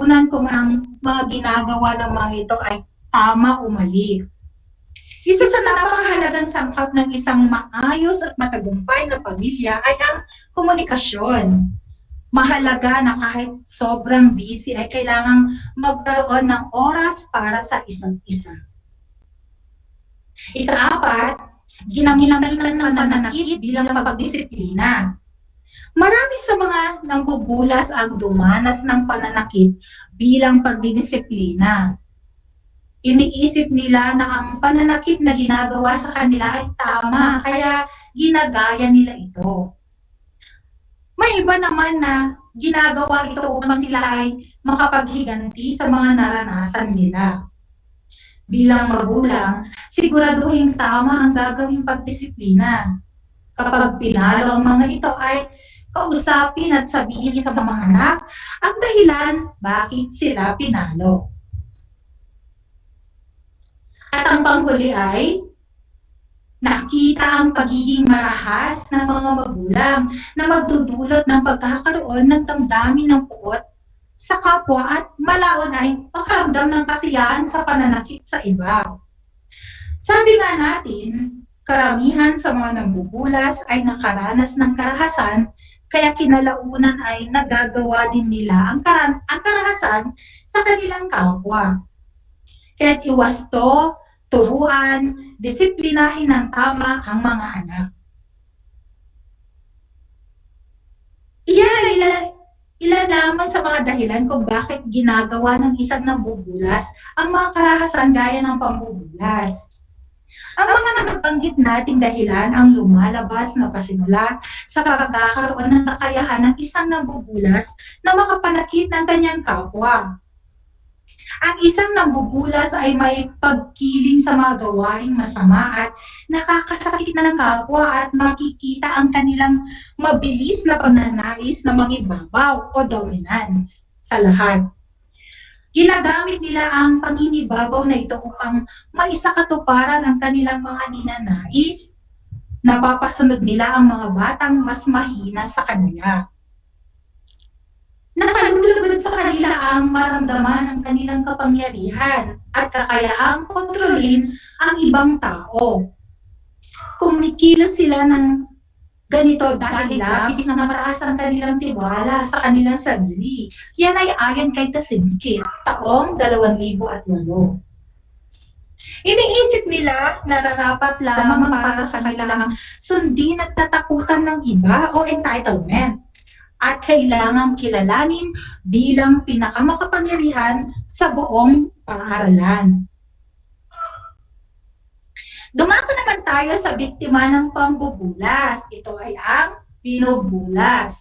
matutunan kung ang mga ginagawa ng mga ito ay tama o mali. Isa sa napakahalagang sangkap ng isang maayos at matagumpay na pamilya ay ang komunikasyon. Mahalaga na kahit sobrang busy ay kailangang magkaroon ng oras para sa isa't isa. Ikaapat, ginamitan ng pananakit bilang pagdisiplina. Marami sa mga nambubulas ang dumanas ng pananakit bilang pagdidisiplina. Iniisip nila na ang pananakit na ginagawa sa kanila ay tama, kaya ginagaya nila ito. May iba naman na ginagawa ito upang sila ay makapaghiganti sa mga naranasan nila. Bilang magulang, siguraduhin tama ang gagawing pagdisiplina. Kapag pinalo ang mga ito ay kausapin at sabihin sa mga anak ang dahilan bakit sila pinalo. At ang panghuli ay nakita ang pagiging marahas ng mga magulang na magdudulot ng pagkakaroon ng damdamin ng puot sa kapwa at malaon ay pakaramdam ng kasiyahan sa pananakit sa iba. Sabi nga natin, karamihan sa mga nambubulas ay nakaranas ng karahasan, kaya kinalaunan ay nagagawa din nila ang karahasan sa kanilang kapwa. Kaya't iwasto, turuan, disiplinahin ng tama ang mga anak. Ilan lamang sa mga dahilan kung bakit ginagawa ng isang nambubulas ang mga karahasan gaya ng pambubulas. Ang mga nabanggit nating dahilan ang lumalabas na pasimula sa pagkakaroon ng kakayahan ng isang nambubulas na makapanakit ng kanyang kapwa. Ang isang nambubulas ay may pagkiling sa mga gawaing masama at nakakasakit na ng kapwa at makikita ang kanilang mabilis na pagnanais na mangibabaw o dominance sa lahat. Ginagamit nila ang panginibabaw na ito upang maisakatuparan ang kanilang mga ninanais. Napapasunod nila ang mga batang mas mahina sa kanila. Nakalulugod sa kanila ang maramdaman ng kanilang kapangyarihan at kakayahang kontrolin ang ibang tao. Kumikilos sila ng ganito dahil labis na mataas ang kanilang tiwala sa kanilang sarili. Yan ay ayon kay Tasinski, taong 2008. Iniisip nila na nararapat lamang para sa kanilang sundin at tatakutan ng iba o entitlement, at kailangang kilalanin bilang pinakamakapangyarihan sa buong pang-aralan. Dumako naman tayo sa biktima ng pambubulas. Ito ay ang binubulas.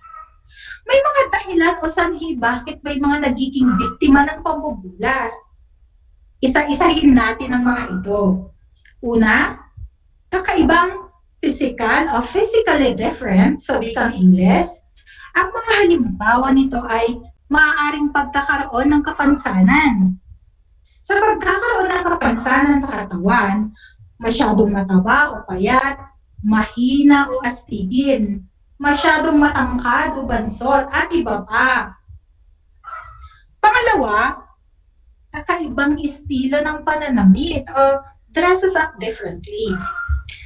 May mga dahilan o sanhi bakit may mga nagiging biktima ng pambubulas. Isa-isahin natin ang mga ito. Una, kakaibang physical o physically different sa wikang Ingles. Ang mga halimbawa nito ay maaaring pagkakaroon ng kapansanan. Sa pagkakaroon ng kapansanan sa katawan, masyadong mataba o payat, mahina o astigin, masyadong matangkad o bansot, at iba pa. Pangalawa, kakaibang estilo ng pananamit o dresses up differently.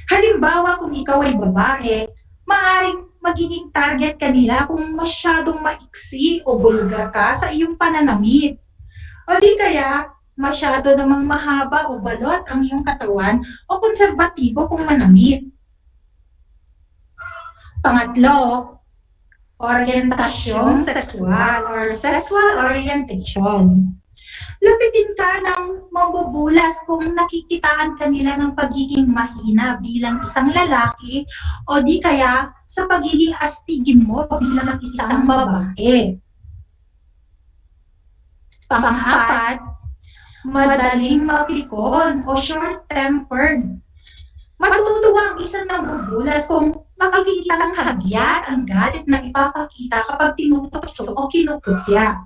Halimbawa, kung ikaw ay babae, maaaring magiging target kanila kung masyadong maiksi o bulgar ka sa iyong pananamit. O di kaya, masyado namang mahaba o balot ang iyong katawan o konserbatibo kung manamit. Pangatlo, orientasyong sexual or sexual orientation. Lapitin ka ng mambubulas kung nakikitaan kanila ng pagiging mahina bilang isang lalaki o di kaya sa pagiging astigin mo bilang isang babae. Pang-apat, madaling mapikon o short-tempered. Matutuwa ang isang nambubulas kung makikita ng hagyat ang galit na ipapakita kapag tinutokso o kinukutya.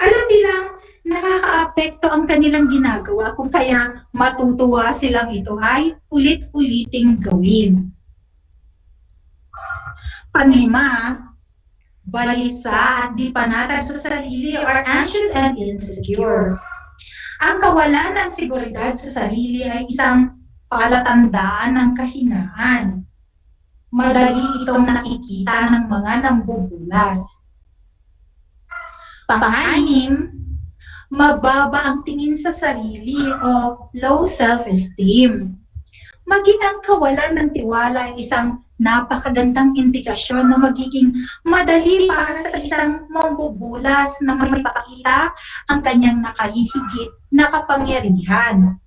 Alam nilang nakakaapekto ang kanilang ginagawa kung kaya matutuwa silang ito ay ulit-uliting gawin. Panlima, balisa at di panatag sa sarili or anxious and insecure. Ang kawalan ng seguridad sa sarili ay isang palatandaan ng kahinaan. Madali itong nakikita ng mga nambubulas. Pang-anim, mababa ang tingin sa sarili o low self-esteem. Maging ang kawalan ng tiwala ay isang napakagandang indikasyon na magiging madali para sa isang mambubulas na may pakita ang kanyang nakahihigit na kapangyarihan.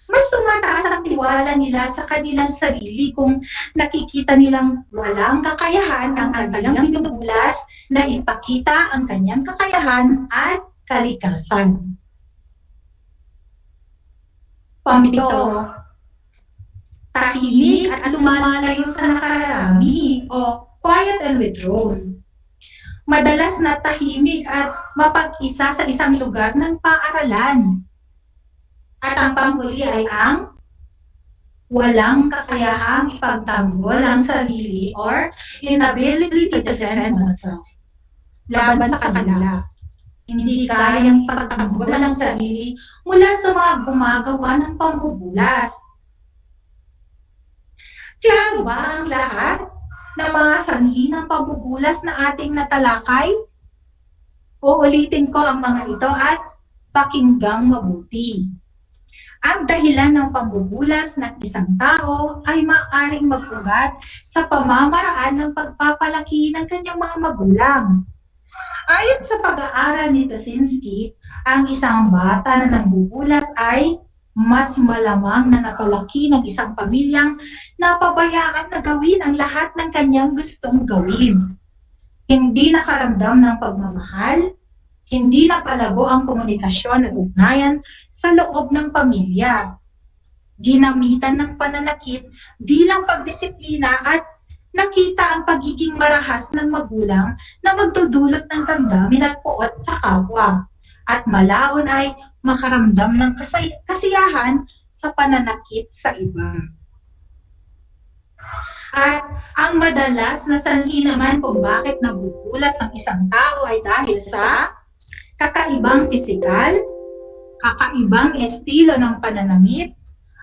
Mas tumataas ang tiwala nila sa kanilang sarili kung nakikita nilang walang kakayahan ang kanilang binubulas na ipakita ang kanyang kakayahan at kalikasan. Pamito, tahimik at lumalayo sa nakararami o quiet and withdrawn. Madalas na tahimik at mapag-isa sa isang lugar ng paaralan. At ang panghuli ay ang walang kakayahang ipagtanggol ang sarili or inability to defend oneself laban sa kanila. Hindi kayang ipagtanggol ang sarili mula sa mga gumagawa ng pambubulas. Klaro ba ang lahat ng mga sanhi ng pambubulas na ating natalakay? Uulitin ko ang mga ito at pakinggang mabuti. Ang dahilan ng pambubulas ng isang tao ay maaaring mag-ugat sa pamamaraan ng pagpapalaki ng kanyang mga magulang. Ayon sa pag-aaral ni Tosinski, ang isang bata na nambubulas ay mas malamang na napalaki ng isang pamilyang napabayaan na gawin ang lahat ng kanyang gustong gawin. Hindi nakaramdam ng pagmamahal, hindi napalago ang komunikasyon at ugnayan sa loob ng pamilya. Ginamitan ng pananakit bilang pagdisiplina at nakita ang pagiging marahas ng magulang na magdudulot ng damdamin at puot sa kapwa. At malaon ay makaramdam ng kasiyahan sa pananakit sa iba. At ang madalas na sanhi naman kung bakit nabubulas ang isang tao ay dahil sa kakaibang pisikal, kakaibang estilo ng pananamit,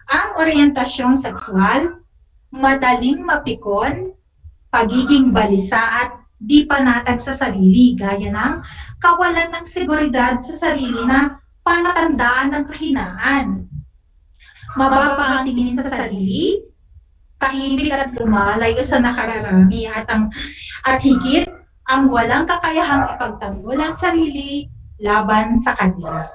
ang oryentasyon sexual, madaling mapikon, pagiging balisa at di panatag sa sarili gaya ng kawalan ng seguridad sa sarili na palatandaan ng kahinaan. Mababa ang tingin sa sarili, tahimik at lumalayo sa nakararami at higit ang walang kakayahang ipagtanggol ang sarili laban sa kanila.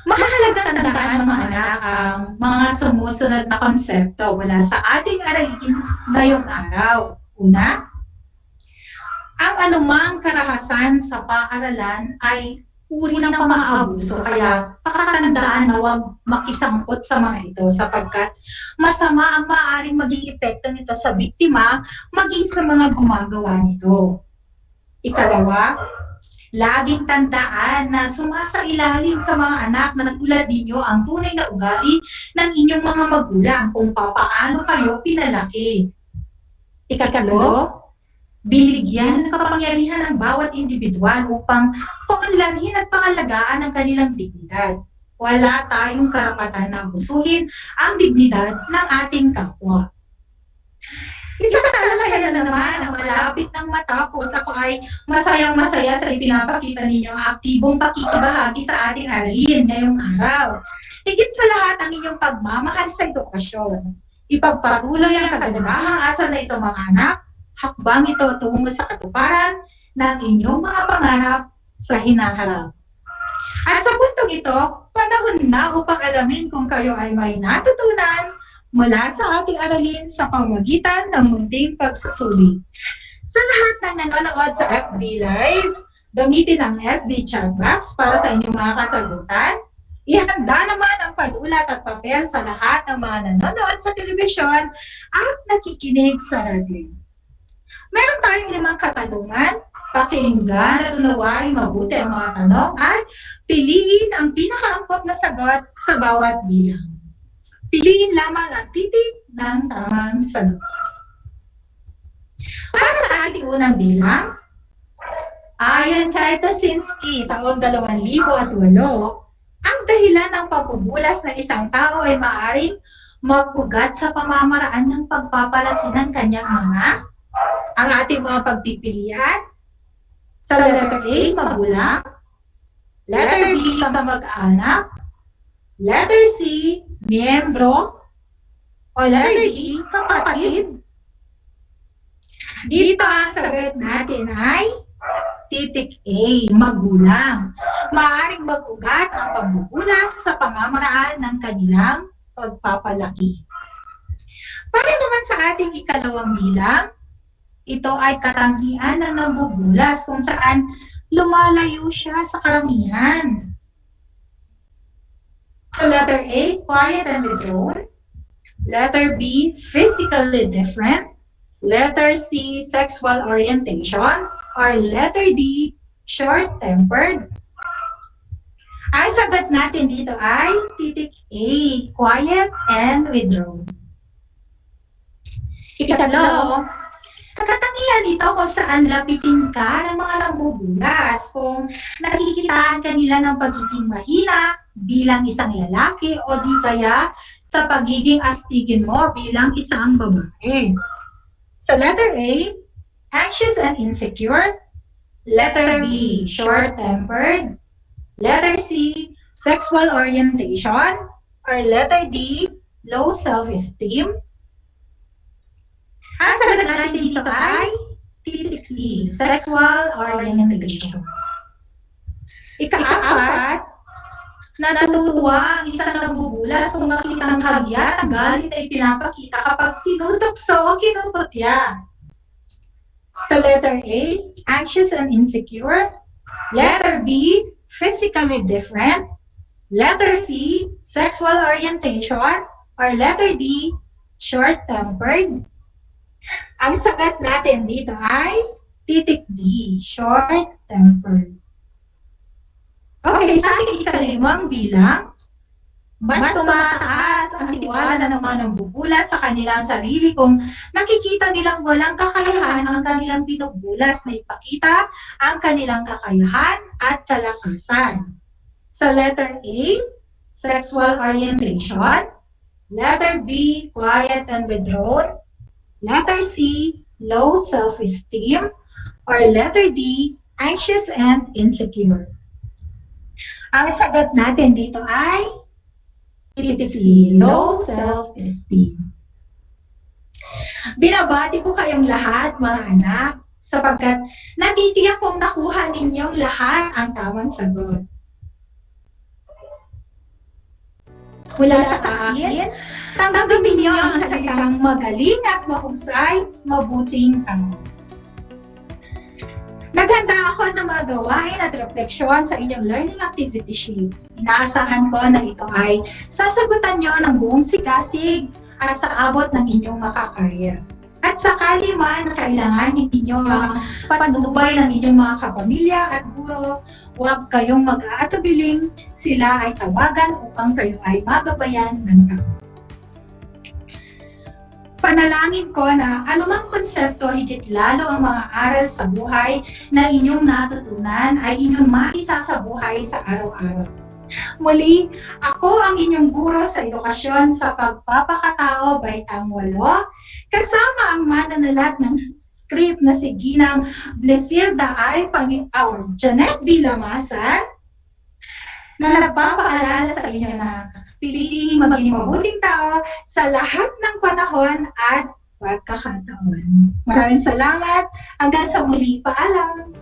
Mahalagang tandaan mga anak ang mga sumusunod na konsepto mula sa ating aralin ngayong araw. Una, ang anumang karahasan sa paaralan ay uri ng pang-aabuso, kaya pakatandaan na huwag makisangkot sa mga ito sapagkat masama ang maaaring maging epekto nito sa biktima maging sa mga gumagawa nito. Ikalawa, laging tandaan na sumasailalim sa mga anak na tulad ninyo ang tunay na ugali ng inyong mga magulang kung papaano kayo pinalaki. Ikatlo, binigyan ng kapangyarihan ang bawat individual upang paunlarin at pangalagaan ang kanilang dignidad. Wala tayong karapatan na abusuhin ang dignidad ng ating kapwa. Isang talakayan na naman ang malapit ng matapos. Ako ay masayang-masaya sa ipinapakita ninyo ang aktibong pakikibahagi sa ating aralin ngayong araw. Higit sa lahat ang inyong pagmamahal sa edukasyon. Ipagpatuloy ang kagandahang asal na ito mga anak, hakbang ito tungo sa katuparan ng inyong mga pangarap sa hinaharap. At sa puntong ito, panahon na upang alamin kung kayo ay may natutunan mula sa ating aralin sa pamamagitan ng munting pagsusulit. Sa lahat ng nanonood sa FB Live, gamitin ang FB chat box para sa inyong mga kasagutan. Ihanda naman ang panulat at papel sa lahat ng mga nanonood sa telebisyon at nakikinig sa radyo. Meron tayong 5 katanungan. Pakinggan at unawain mabuti ang mga tanong at piliin ang pinakaangkop na sagot sa bawat bilang. Piliin lamang ang titik ng tamang sagot. Para sa ating unang bilang, ayon kay Tosinski taong 2008, ang dahilan ng pambubulas ng isang tao ay maaaring mag-ugat sa pamamaraan ng pagpapalaki ng kanyang ang ating mga pagpipilian. Sa letter A, magulang. Letter B, kamag-anak. Letter C, miyembro. O letter D, kapatid. Dito ang sagot natin ay titik A, magulang. Maaaring mag-ugat ang pambubulas sa pamamaraan ng kanilang pagpapalaki. Para naman sa ating ikalawang bilang, ito ay katangian ng nambubulas kung saan lumalayo siya sa karamihan. So letter A, quiet and withdrawn. Letter B, physically different. Letter C, sexual orientation. Or letter D, short-tempered. Ang sagot natin dito ay titik A, quiet and withdrawn. Ikatlo, katangian dito kung saan lapitin ka ng mga nambubulas, kung nakikitaan ka nila ng pagiging mahina bilang isang lalaki o di kaya sa pagiging astigin mo bilang isang babae. So letter A, anxious and insecure. Letter B, short-tempered. Letter C, sexual orientation. Or letter D, low self-esteem. Ang sagot natin dito ay titik C, sexual orientation. Ika-apat, natutuwa ang isang nambubulas kung makita ang kagyat ng galit ay pinapakita kapag tinutokso o kinuputya. So letter A, anxious and insecure. Letter B, physically different. Letter C, sexual orientation. Or letter D, short-tempered. Ang sagot natin dito ay titik D, short-tempered. Okay, sa ating ikalimang bilang, mas tumataas ang tiwala ng mga nambubulas sa kanilang sarili kung nakikita nilang walang kakayahan ang kanilang binubulas na ipakita ang kanilang kakayahan at kalakasan. So letter A, sexual orientation. Letter B, quiet and withdrawn. Letter C, low self-esteem. Or letter D, anxious and insecure. Ang sagot natin dito ay titik C, low self-esteem. Binabati ko kayong lahat, mga anak, sapagkat natitiyak kong nakuha ninyong lahat ang tamang sagot. Mula sa akin, tanggapin niyo ang salitang magaling at mahusay, mabuting tao. Naghanda ako ng mga gawain at refleksyon sa inyong learning activity sheets. Inaasahan ko na ito ay sasagutan niyo ng buong sigasig at sa abot ng inyong makakaya. At sakali man kailangan ninyo ang patnubay ng inyong mga kapamilya at guro, huwag kayong mag-aatubiling, sila ay tawagan upang kayo ay magabayan ng tao. Panalangin ko na anumang konsepto higit lalo ang mga aral sa buhay na inyong natutunan ay inyong maisa sa buhay sa araw-araw. Muli, ako ang inyong guro sa edukasyon sa pagpapakatao, Baitang 8, kasama ang mananalat ng script na si Ginang Blesilda ay Janet B. Lamasan, na nagpapaalala sa inyo na piliin maging mabuting tao sa lahat ng panahon at pagkakataon. Maraming salamat. Hanggang sa muli. Paalam.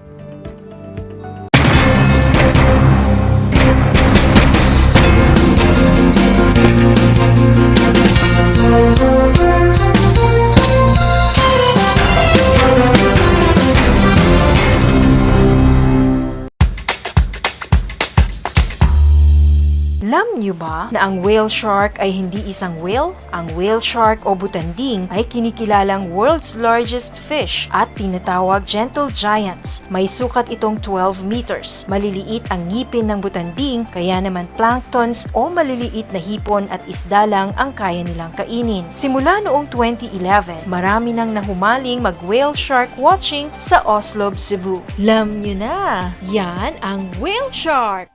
Alam niyo ba na ang whale shark ay hindi isang whale? Ang whale shark o butanding ay kinikilalang world's largest fish at tinatawag gentle giants. May sukat itong 12 meters. Maliliit ang ngipin ng butanding, kaya naman planktons o maliliit na hipon at isda lang ang kaya nilang kainin. Simula noong 2011, marami nang nahumaling mag-whale shark watching sa Oslo, Cebu. Alam niyo na, yan ang whale shark!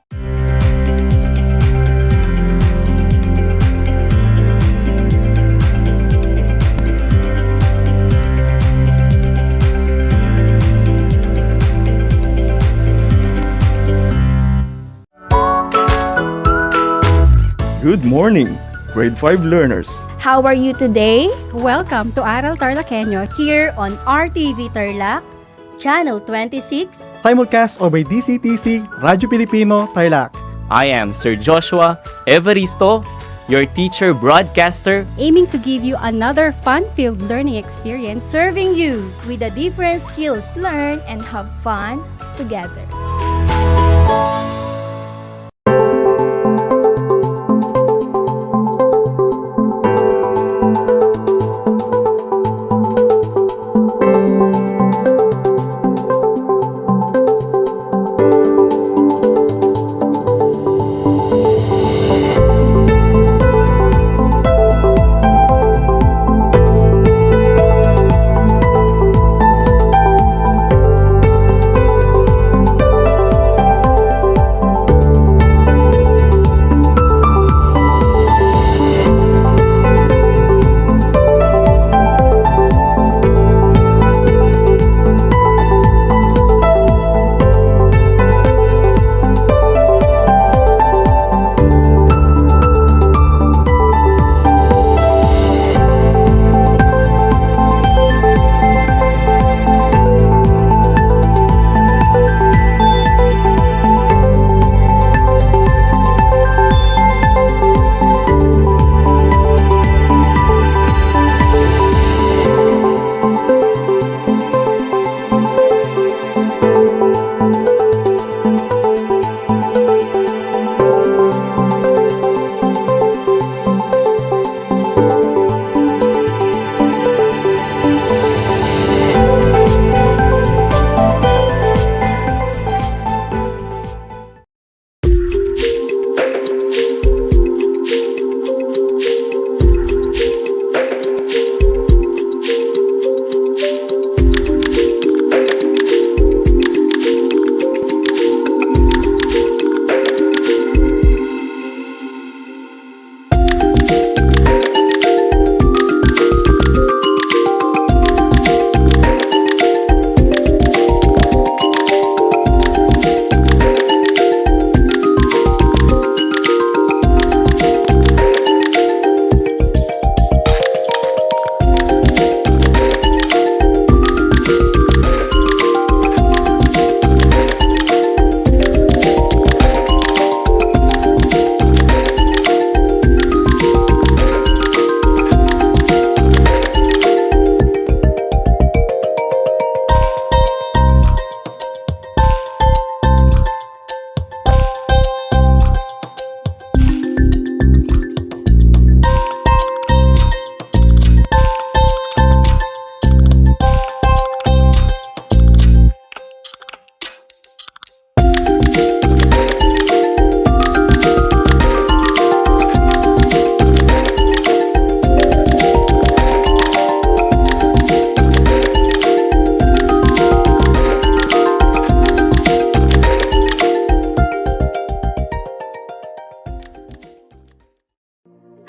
Good morning, grade 5 learners. How are you today? Welcome to Aral TarlakHenyo here on RTV Tarlac, Channel 26. Simulcast over DCTC, Radyo Pilipino, Tarlac. I am Sir Joshua Evaristo, your teacher broadcaster, Aiming to give you another fun-filled learning experience, serving you With the different skills, learn and have fun together.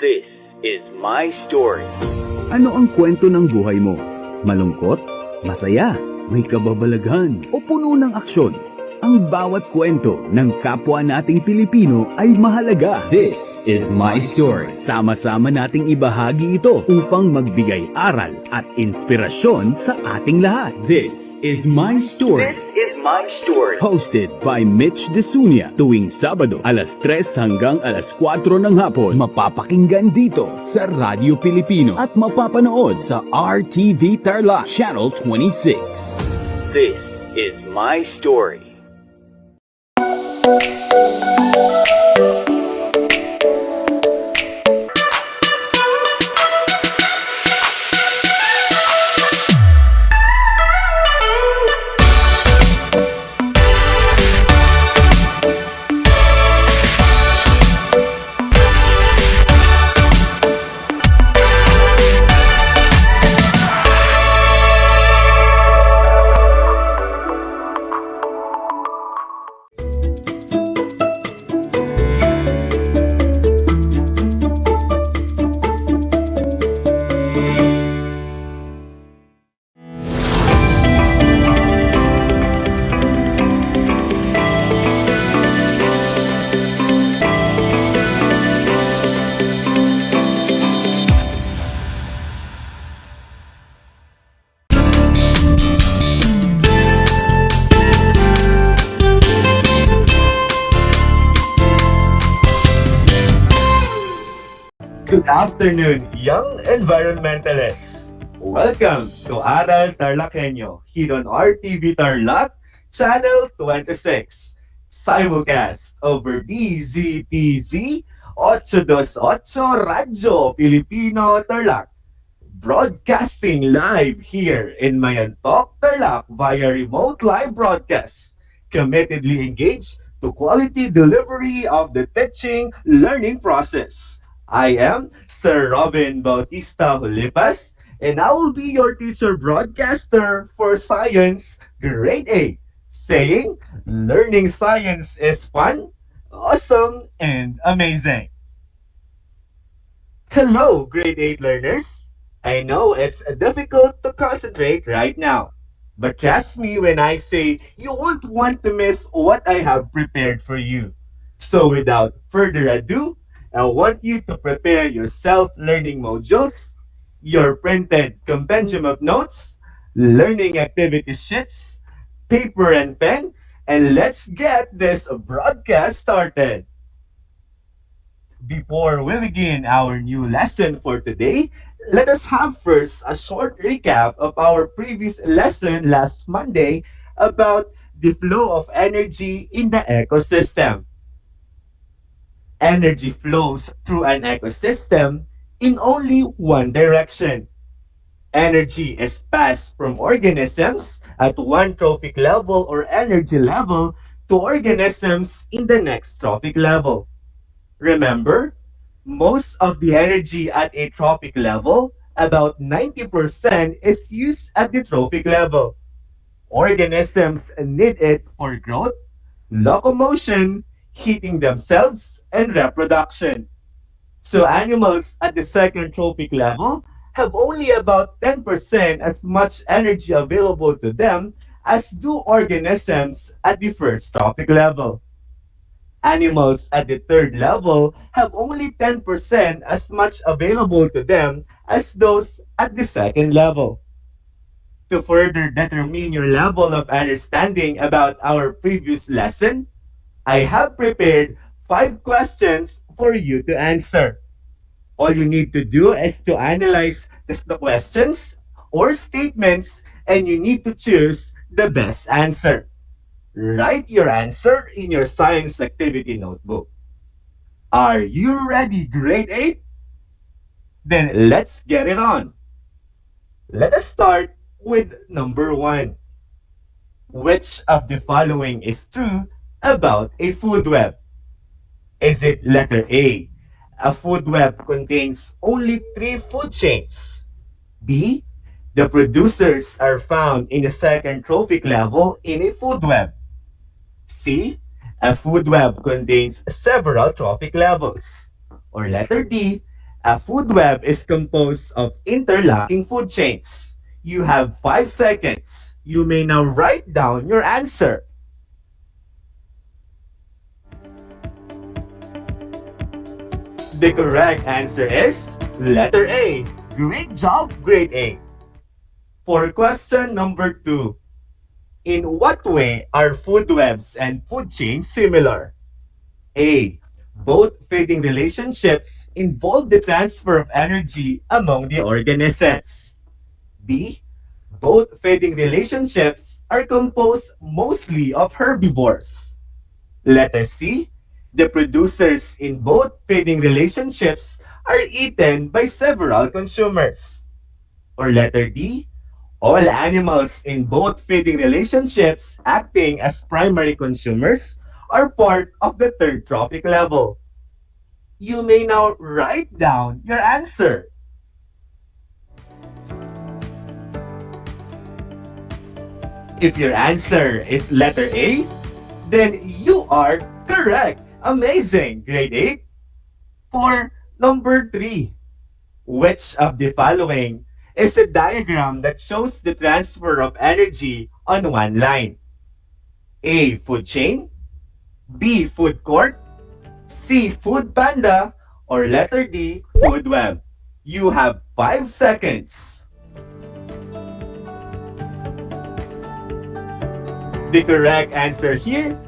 This is my story. Ano ang kwento ng buhay mo? Malungkot? Masaya? May kababalaghan? O puno ng aksyon? Ang bawat kwento ng kapwa nating Pilipino ay mahalaga. This is my story. Sama-sama nating ibahagi ito upang magbigay aral at inspirasyon sa ating lahat. This is my story. This is my story. Hosted by Mitch Desunia tuwing Sabado alas 3 hanggang alas 4 ng hapon. Mapapakinggan dito sa Radyo Pilipino at mapapanood sa RTV Tarlac Channel 26. This is my story. Good afternoon, young environmentalists. Welcome to Aral TarlakHenyo here on RTV Tarlac, Channel 26. Simulcast over DZTZ 828 Radyo Pilipino Tarlac. Broadcasting live here in Mayantok, Tarlac via remote live broadcast. Committedly engaged to quality delivery of the teaching learning process. I am Sir Robin Bautista Hulipas, and I will be your teacher broadcaster for Science Grade 8, saying learning science is fun, awesome, and amazing. Hello, Grade 8 learners. I know it's difficult to concentrate right now, but trust me when I say you won't want to miss what I have prepared for you. So without further ado, I want you to prepare your self-learning modules, your printed compendium of notes, learning activity sheets, paper and pen, and let's get this broadcast started. Before we begin our new lesson for today, let us have first a short recap of our previous lesson last Monday about the flow of energy in the ecosystem. Energy flows through an ecosystem in only one direction. Energy is passed from organisms at one trophic level or energy level to organisms in the next trophic level. Remember, most of the energy at a trophic level, about 90%, is used at the trophic level. Organisms need it for growth, locomotion, heating themselves, and reproduction. So animals at the second trophic level have only about 10% as much energy available to them as do organisms at the first trophic level. Animals at the third level have only 10% as much available to them as those at the second level. To further determine your level of understanding about our previous lesson, I have prepared 5 questions for you to answer. All you need to do is to analyze the questions or statements and you need to choose the best answer. Write your answer in your science activity notebook. Are you ready, grade 8? Then let's get it on. Let us start with number 1. Which of the following is true about a food web? Is it letter A? A food web contains only 3 food chains. B. The producers are found in the second trophic level in a food web. C. A food web contains several trophic levels. Or letter D. A food web is composed of interlocking food chains. You have 5 seconds. You may now write down your answer. The correct answer is letter A. Great job, grade A. For question number 2. In what way are food webs and food chains similar? A. Both feeding relationships involve the transfer of energy among the organisms. B. Both feeding relationships are composed mostly of herbivores. Letter C. The producers in both feeding relationships are eaten by several consumers. Or letter D. All animals in both feeding relationships acting as primary consumers are part of the third trophic level. You may now write down your answer. If your answer is letter A, then you are correct. Amazing, grade 8. For number 3, which of the following is a diagram that shows the transfer of energy on one line? A. Food chain. B. Food court. C. Food panda. Or letter D. Food web. You have 5 seconds. The correct answer here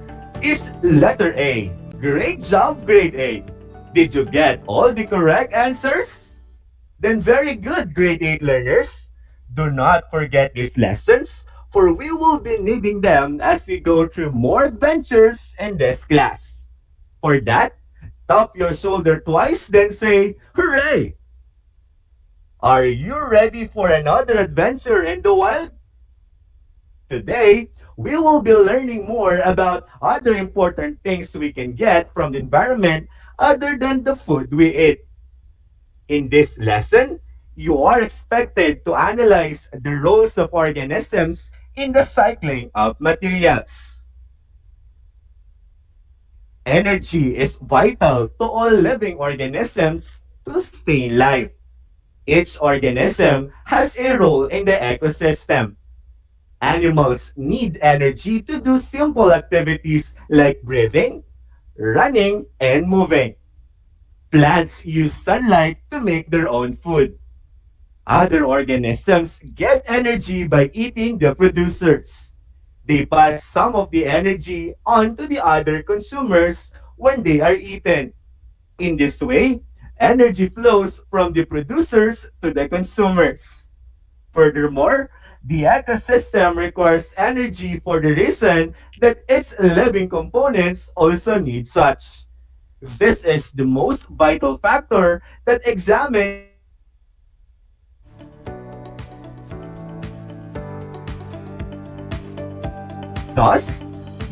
is letter A. Great job, grade 8. Did you get all the correct answers? Then very good, grade 8 learners. Do not forget these lessons, for we will be needing them as we go through more adventures in this class. For that, tap your shoulder twice, then say, "Hooray!" Are you ready for another adventure in the wild? Today, we will be learning more about other important things we can get from the environment other than the food we eat. In this lesson, you are expected to analyze the roles of organisms in the cycling of materials. Energy is vital to all living organisms to stay alive. Each organism has a role in the ecosystem. Animals need energy to do simple activities like breathing, running, and moving. Plants use sunlight to make their own food. Other organisms get energy by eating the producers. They pass some of the energy on to the other consumers when they are eaten. In this way, energy flows from the producers to the consumers. Furthermore, the ecosystem requires energy for the reason that its living components also need such. This is the most vital factor that examines thus,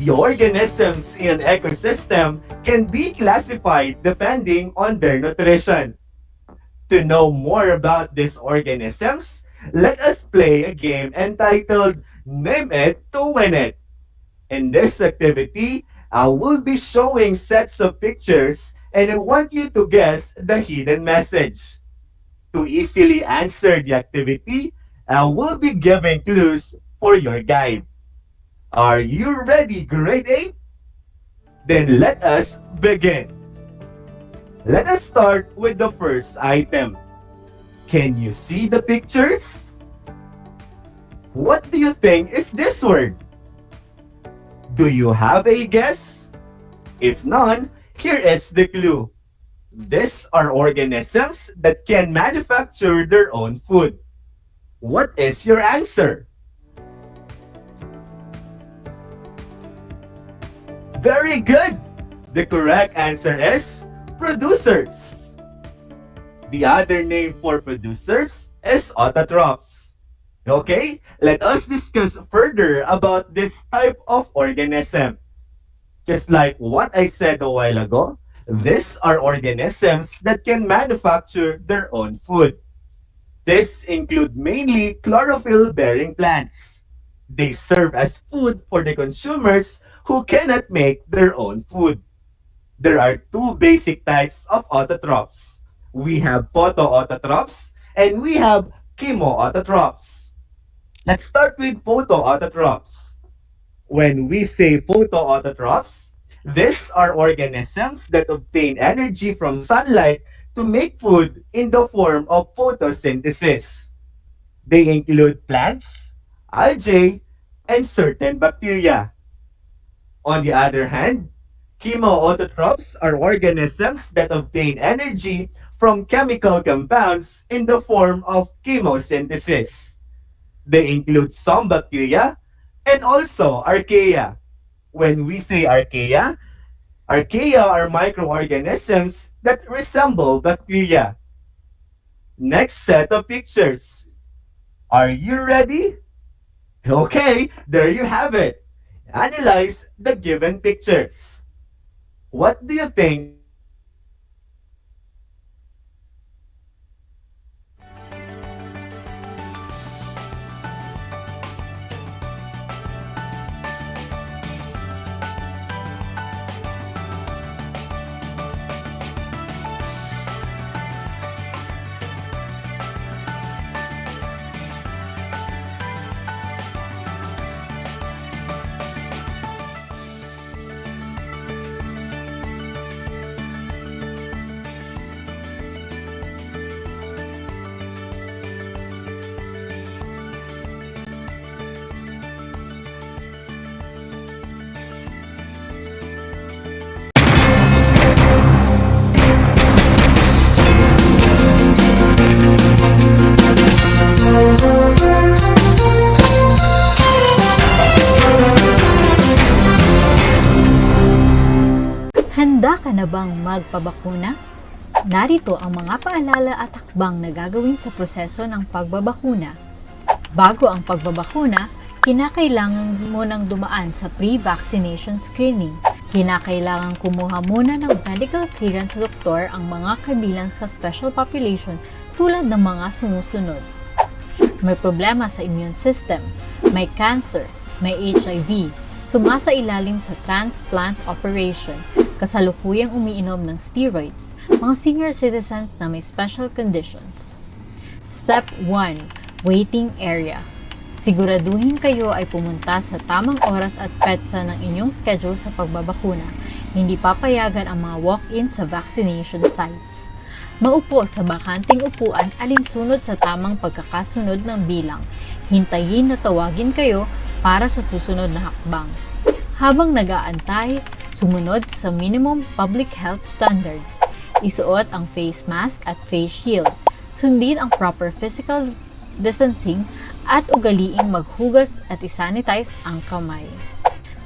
the organisms in an ecosystem can be classified depending on their nutrition. To know more about these organisms, let us play a game entitled Name It to Win It. In this activity, I will be showing sets of pictures and I want you to guess the hidden message. To easily answer the activity, I will be giving clues for your guide. Are you ready, grade 8? Then let us begin. Let us start with the first item. Can you see the pictures? What do you think is this word? Do you have a guess? If none, here is the clue. These are organisms that can manufacture their own food. What is your answer? Very good! The correct answer is producers. The other name for producers is autotrophs. Okay, let us discuss further about this type of organism. Just like what I said a while ago, these are organisms that can manufacture their own food. These include mainly chlorophyll-bearing plants. They serve as food for the consumers who cannot make their own food. There are two basic types of autotrophs. We have photoautotrophs and we have chemoautotrophs. Let's start with photoautotrophs. When we say photoautotrophs, these are organisms that obtain energy from sunlight to make food in the form of photosynthesis. They include plants, algae, and certain bacteria. On the other hand, chemoautotrophs are organisms that obtain energy from chemical compounds in the form of chemosynthesis. They include some bacteria and also archaea. When we say archaea, archaea are microorganisms that resemble bacteria. Next set of pictures. Are you ready? Okay, there you have it. Analyze the given pictures. What do you think? Handa ka na bang magpabakuna? Narito ang mga paalala at hakbang na gagawin sa proseso ng pagbabakuna. Bago ang pagbabakuna, kinakailangan mo nang dumaan sa pre-vaccination screening. Kinakailangan kumuha muna ng medical clearance sa doktor ang mga kabilang sa special population tulad ng mga sumusunod. May problema sa immune system, may cancer, may HIV, sumasailalim sa transplant operation, kasalukuyang umiinom ng steroids, mga senior citizens na may special conditions. Step 1. Waiting area. Siguraduhin kayo ay pumunta sa tamang oras at petsa ng inyong schedule sa pagbabakuna. Hindi papayagan ang mga walk-in sa vaccination sites. Maupo sa bakanting upuan alinsunod sa tamang pagkakasunod ng bilang. Hintayin na tawagin kayo para sa susunod na hakbang. Habang nag-aantay, sumunod sa minimum public health standards. Isuot ang face mask at face shield. Sundin ang proper physical distancing at ugaliing maghugas at isanitize ang kamay.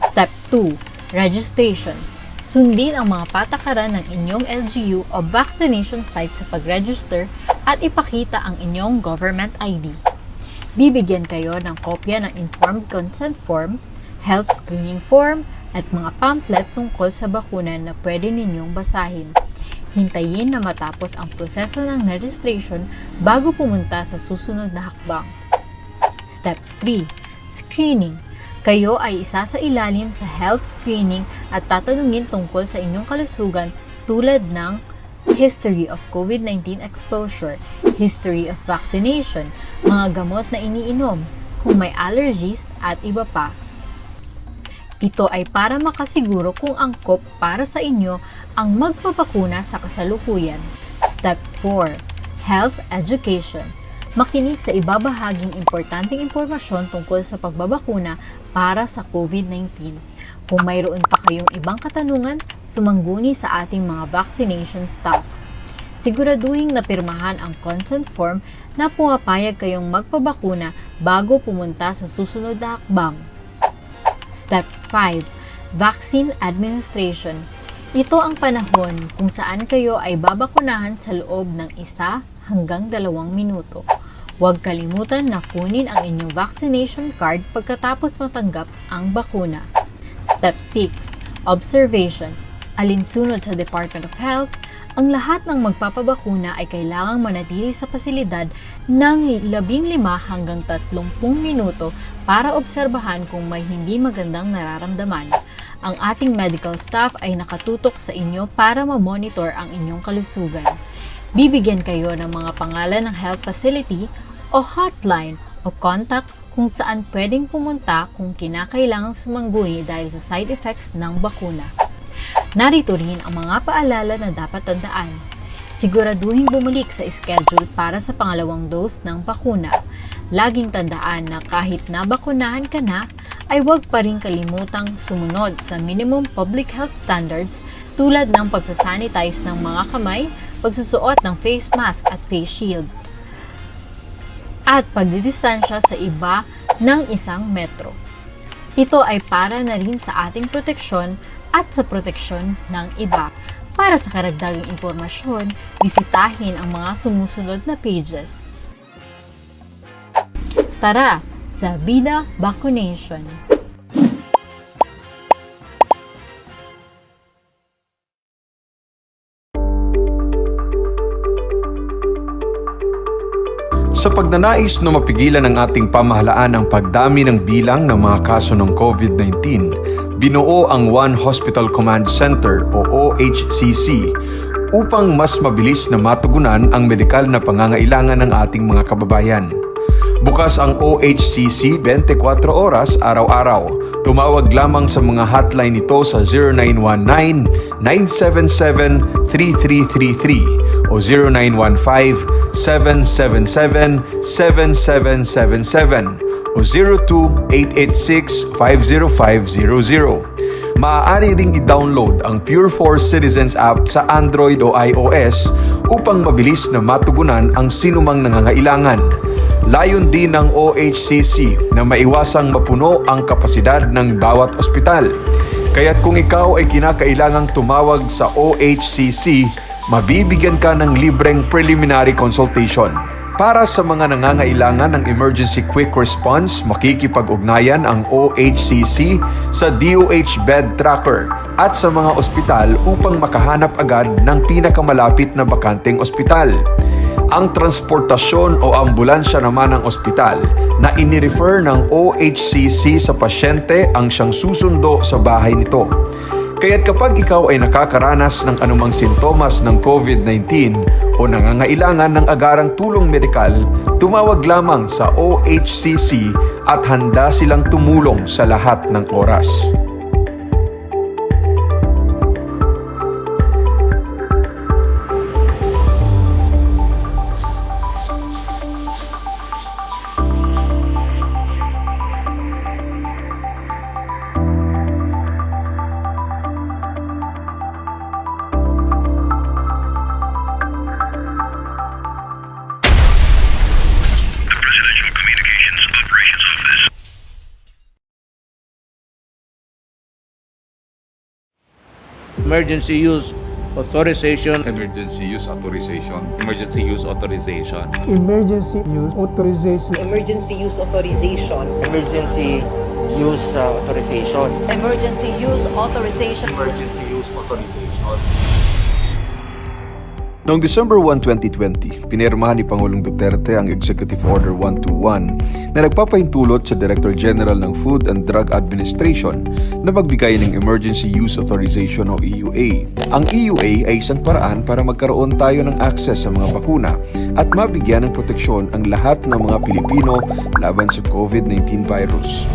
Step 2. Registration. Sundin ang mga patakaran ng inyong LGU o vaccination site sa pag-register at ipakita ang inyong government ID. Bibigyan kayo ng kopya ng informed consent form, health screening form, at mga pamphlet tungkol sa bakuna na pwede ninyong basahin. Hintayin na matapos ang proseso ng registration bago pumunta sa susunod na hakbang. Step 3. Screening. Kayo ay isa sa ilalim sa health screening at tatanungin tungkol sa inyong kalusugan tulad ng history of COVID-19 exposure, history of vaccination, mga gamot na iniinom, kung may allergies at iba pa. Ito ay para makasiguro kung angkop para sa inyo ang magpapakuna sa kasalukuyan. Step 4. Health education. Makinig sa ibabahaging importanteng impormasyon tungkol sa pagbabakuna para sa COVID-19. Kung mayroon pa kayong ibang katanungan, sumangguni sa ating mga vaccination staff. Siguraduhin na pirmahan ang consent form na pumapayag kayong magpabakuna bago pumunta sa susunod na hakbang. Step 5. Vaccine administration. Ito ang panahon kung saan kayo ay babakunahan sa loob ng 1 hanggang 2 minuto. Huwag kalimutan na kunin ang inyong vaccination card pagkatapos matanggap ang bakuna. Step 6. Observation. Alinsunod sa Department of Health, ang lahat ng magpapabakuna ay kailangang manatili sa pasilidad ng 15 hanggang 30 minuto para obserbahan kung may hindi magandang nararamdaman. Ang ating medical staff ay nakatutok sa inyo para ma-monitor ang inyong kalusugan. Bibigyan kayo ng mga pangalan ng health facility o hotline o contact kung saan pwedeng pumunta kung kinakailangang sumangguni dahil sa side effects ng bakuna. Narito rin ang mga paalala na dapat tandaan. Siguraduhin bumalik sa schedule para sa pangalawang dose ng bakuna. Laging tandaan na kahit nabakunahan ka na, ay huwag pa rin kalimutang sumunod sa minimum public health standards tulad ng pagsasanitize ng mga kamay, pagsusuot ng face mask at face shield, at pagdidistansya sa iba ng 1 metro. Ito ay para na rin sa ating proteksyon at sa proteksyon ng iba. Para sa karagdagang impormasyon, bisitahin ang mga sumusunod na pages. Tara sa Bida Vaccination! Sa pagnanais na mapigilan ng ating pamahalaan ang pagdami ng bilang ng mga kaso ng COVID-19, binuo ang One Hospital Command Center o OHCC upang mas mabilis na matugunan ang medikal na pangangailangan ng ating mga kababayan. Bukas ang OHCC 24 oras araw-araw. Tumawag lamang sa mga hotline nito sa 0919-977-3333 o 0915-777-7777 o 02-886-50500. Maaari ring i-download ang Pure Force Citizens app sa Android o iOS upang mabilis na matugunan ang sinumang nangangailangan. Layon din ng OHCC na maiwasang mapuno ang kapasidad ng bawat ospital. Kaya't kung ikaw ay kinakailangang tumawag sa OHCC, mabibigyan ka ng libreng preliminary consultation. Para sa mga nangangailangan ng emergency quick response, makikipag-ugnayan ang OHCC sa DOH bed tracker at sa mga ospital upang makahanap agad ng pinakamalapit na bakanteng ospital. Ang transportasyon o ambulansya naman ng ospital na inirefer ng OHCC sa pasyente ang siyang susundo sa bahay nito. Kaya't kapag ikaw ay nakakaranas ng anumang sintomas ng COVID-19 o nangangailangan ng agarang tulong medikal, tumawag lamang sa OHCC at handa silang tumulong sa lahat ng oras. Emergency use authorization. Emergency use authorization. Emergency use authorization. Emergency use authorization. Emergency use authorization. Emergency use authorization. Emergency use authorization. Emergency use authorization. Noong December 1, 2020, pinirmahan ni Pangulong Duterte ang Executive Order 121 na nagpapahintulot sa Director General ng Food and Drug Administration na magbigay ng Emergency Use Authorization o EUA. Ang EUA ay isang paraan para magkaroon tayo ng access sa mga bakuna at mabigyan ng proteksyon ang lahat ng mga Pilipino laban sa COVID-19 virus.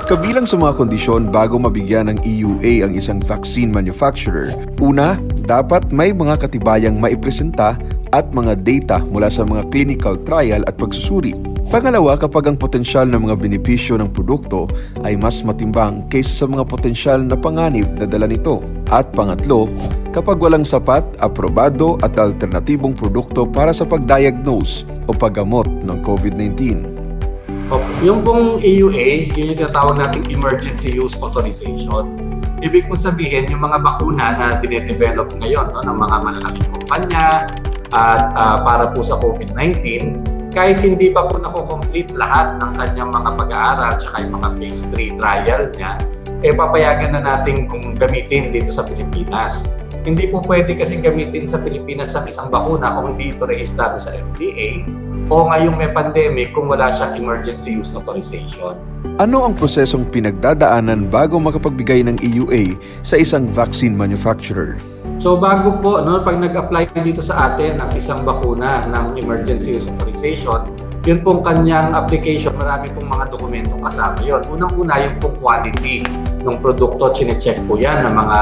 Kabilang sa mga kondisyon bago mabigyan ng EUA ang isang vaccine manufacturer, una, dapat may mga katibayang maipresenta at mga data mula sa mga clinical trial at pagsusuri. Pangalawa, kapag ang potensyal ng mga benepisyo ng produkto ay mas matimbang kaysa sa mga potensyal na panganib na dala nito. At pangatlo, kapag walang sapat, aprobado at alternatibong produkto para sa pagdiagnose o paggamot ng COVID-19. Yung pong EUA, yun yung tinatawag nating Emergency Use Authorization. Ibig po sabihin, yung mga bakuna na dinedevelop ngayon ng mga malalaking kumpanya at para po sa COVID-19, kahit hindi pa po nako-complete lahat ng kanyang mga pag-aaral at yung mga phase 3 trial niya, papayagan na natin kung gamitin dito sa Pilipinas. Hindi po pwede kasi gamitin sa Pilipinas ang isang bakuna kung hindi ito rehistrado sa FDA o ngayong may pandemic kung wala siyang emergency use authorization. Ano ang prosesong pinagdadaanan bago makapagbigay ng EUA sa isang vaccine manufacturer? So bago po, pag nag-apply dito sa atin ang isang bakuna ng emergency use authorization, yun pong kanyang application, marami pong mga dokumentong kasama yun. Unang-una yung pong quality ng produkto, chinecheck po yan ng mga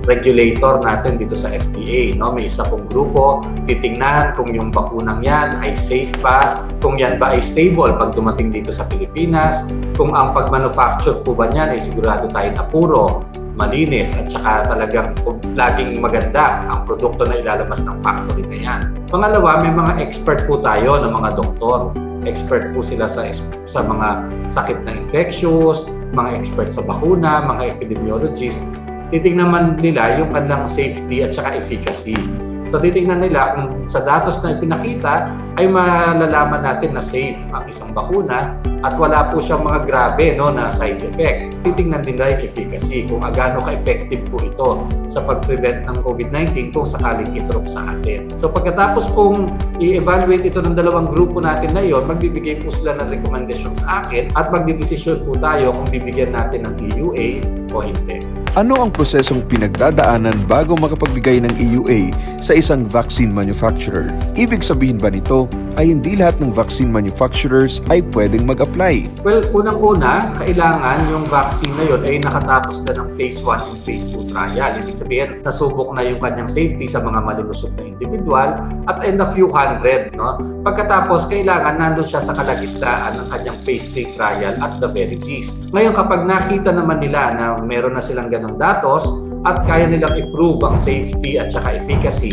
regulator natin dito sa FDA. May isa pong grupo, titingnan kung yung bakunang yan ay safe pa, kung yan ba ay stable pag dumating dito sa Pilipinas, kung ang pag-manufacture po ba niyan ay sigurado tayo na puro, malinis at saka talagang laging maganda ang produkto na ilalabas ng factory na yan. Pangalawa, may mga expert po tayo ng mga doktor. Expert po sila sa mga sakit na infectious, mga expert sa bakuna, mga epidemiologist. Titingnan man nila yung kanilang safety at saka efficacy. So titingnan nila kung sa datos na ipinakita ay malalaman natin na safe ang isang bakuna at wala po siyang mga grabe na side effect. Titingnan din nila yung efficacy, kung gaano ka-effective po ito sa pag-prevent ng COVID-19 kung sakaling itrop sa atin. So pagkatapos pong i-evaluate ito ng dalawang grupo natin na yon, magbibigay po sila ng recommendation sa akin at magdidesisyon po tayo kung bibigyan natin ng EUA o hindi. Ano ang prosesong pinagdadaanan bago makapagbigay ng EUA sa isang vaccine manufacturer? Ibig sabihin ba nito ay hindi lahat ng vaccine manufacturers ay pwedeng mag-apply? Well, unang-una, kailangan yung vaccine na yun ay nakatapos na ng phase 1 and phase 2 trial. Ibig sabihin, nasubok na yung kanyang safety sa mga malulusog na individual at in a few hundred Pagkatapos, kailangan nandun siya sa kalagitnaan ng kanyang phase 3 trial at the very least. Ngayon, kapag nakita naman nila na meron na silang ganong datos at kaya nilang i-prove ang safety at saka efficacy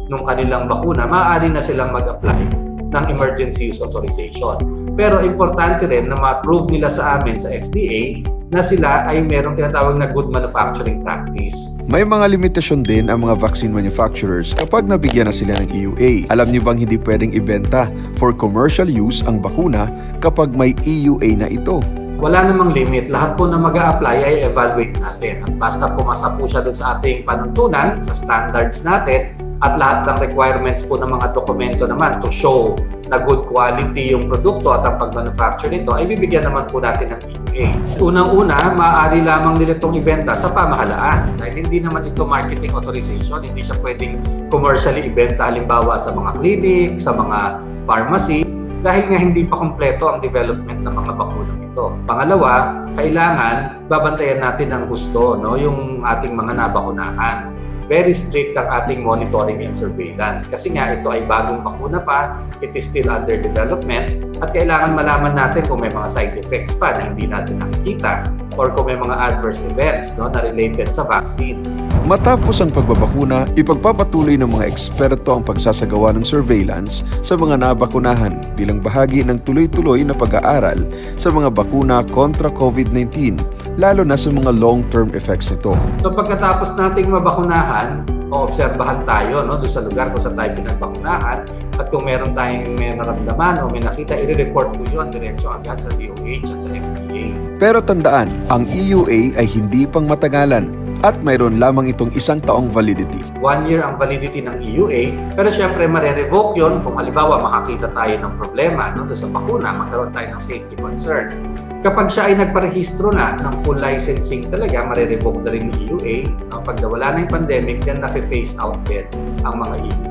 ng kanilang bakuna, maaari na silang mag-apply ng emergency use authorization. Pero importante rin na ma-prove nila sa amin sa FDA na sila ay merong tinatawag na good manufacturing practice. May mga limitasyon din ang mga vaccine manufacturers kapag nabigyan na sila ng EUA. Alam niyo bang hindi pwedeng ibenta for commercial use ang bakuna kapag may EUA na ito? Wala namang limit. Lahat po na mag-a-apply ay evaluate natin. At basta pumasa po siya doon sa ating panuntunan, sa standards natin, at lahat ng requirements po ng mga dokumento naman to show na good quality yung produkto at ang pag-manufacture nito, ay bibigyan naman po natin ng EUA. Unang-una, maaari lamang nila itong ibenta sa pamahalaan. Dahil hindi naman ito marketing authorization, hindi siya pwedeng commercially ibenta halimbawa sa mga clinic, sa mga pharmacy, dahil nga hindi pa kompleto ang development ng mga bakunang ito. Pangalawa, kailangan babantayan natin ang gusto, no, yung ating mga nabakunahan. Very strict ang ating monitoring and surveillance kasi nga ito ay bagong bakuna pa, it is still under development at kailangan malaman natin kung may mga side effects pa na hindi natin nakikita or kung may mga adverse events, no, na related sa vaccine. Matapos ang pagbabakuna, ipagpapatuloy ng mga eksperto ang pagsasagawa ng surveillance sa mga nabakunahan bilang bahagi ng tuloy-tuloy na pag-aaral sa mga bakuna kontra COVID-19, lalo na sa mga long-term effects nito. So pagkatapos nating mabakunahan, oobserbahan tayo, no, doon sa lugar kung saan tayo pinagbakunahan at kung meron tayong may naramdaman o may nakita, i-report po yun diretso agad sa DOH at sa FDA. Pero tandaan, ang EUA ay hindi pang matagalan at mayroon lamang itong 1 taong validity. 1 year ang validity ng EUA, pero syempre mare-revoke yun kung halimbawa makakita tayo ng problema, no, doon sa bakuna, magkaroon tayo ng safety concerns. Kapag siya ay nagparehistro na ng full licensing talaga, mare-revoke na rin yung EUA. No? Pag nawala na yung pandemic, then na-phase out din ang mga EUA.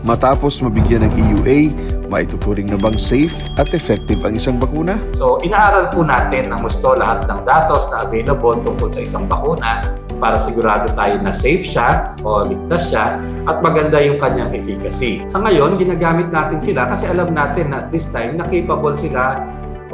Matapos mabigyan ng EUA, maituturing na bang safe at effective ang isang bakuna? So, inaaral po natin ng gusto lahat ng datos na available tungkol sa isang bakuna para sigurado tayo na safe siya o ligtas siya at maganda yung kanyang efficacy. Sa ngayon, ginagamit natin sila kasi alam natin na at this time na capable sila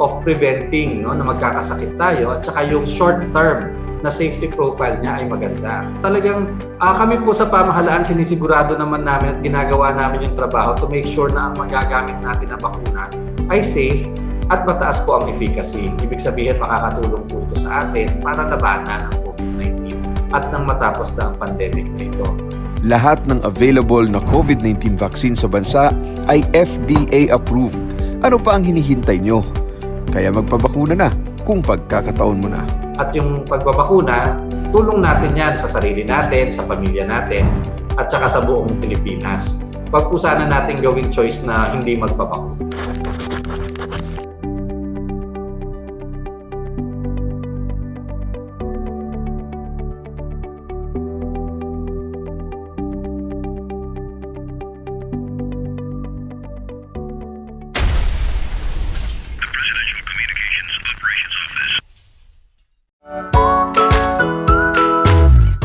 of preventing, no, na magkakasakit tayo at saka yung short term na safety profile niya ay maganda. Talagang kami po sa pamahalaan sinisigurado naman namin at ginagawa namin yung trabaho to make sure na ang magagamit natin na bakuna ay safe at mataas po ang efficacy. Ibig sabihin makakatulong po ito sa atin para labanan ang COVID-19 at nang matapos na ang pandemic na ito. Lahat ng available na COVID-19 vaccine sa bansa ay FDA approved. Ano pa ang hinihintay nyo? Kaya magpabakuna na kung pagkakataon mo na. At yung pagbabakuna, tulong natin yan sa sarili natin, sa pamilya natin, at saka sa buong Pilipinas. Wag po sana natin gawing choice na hindi magpabakuna.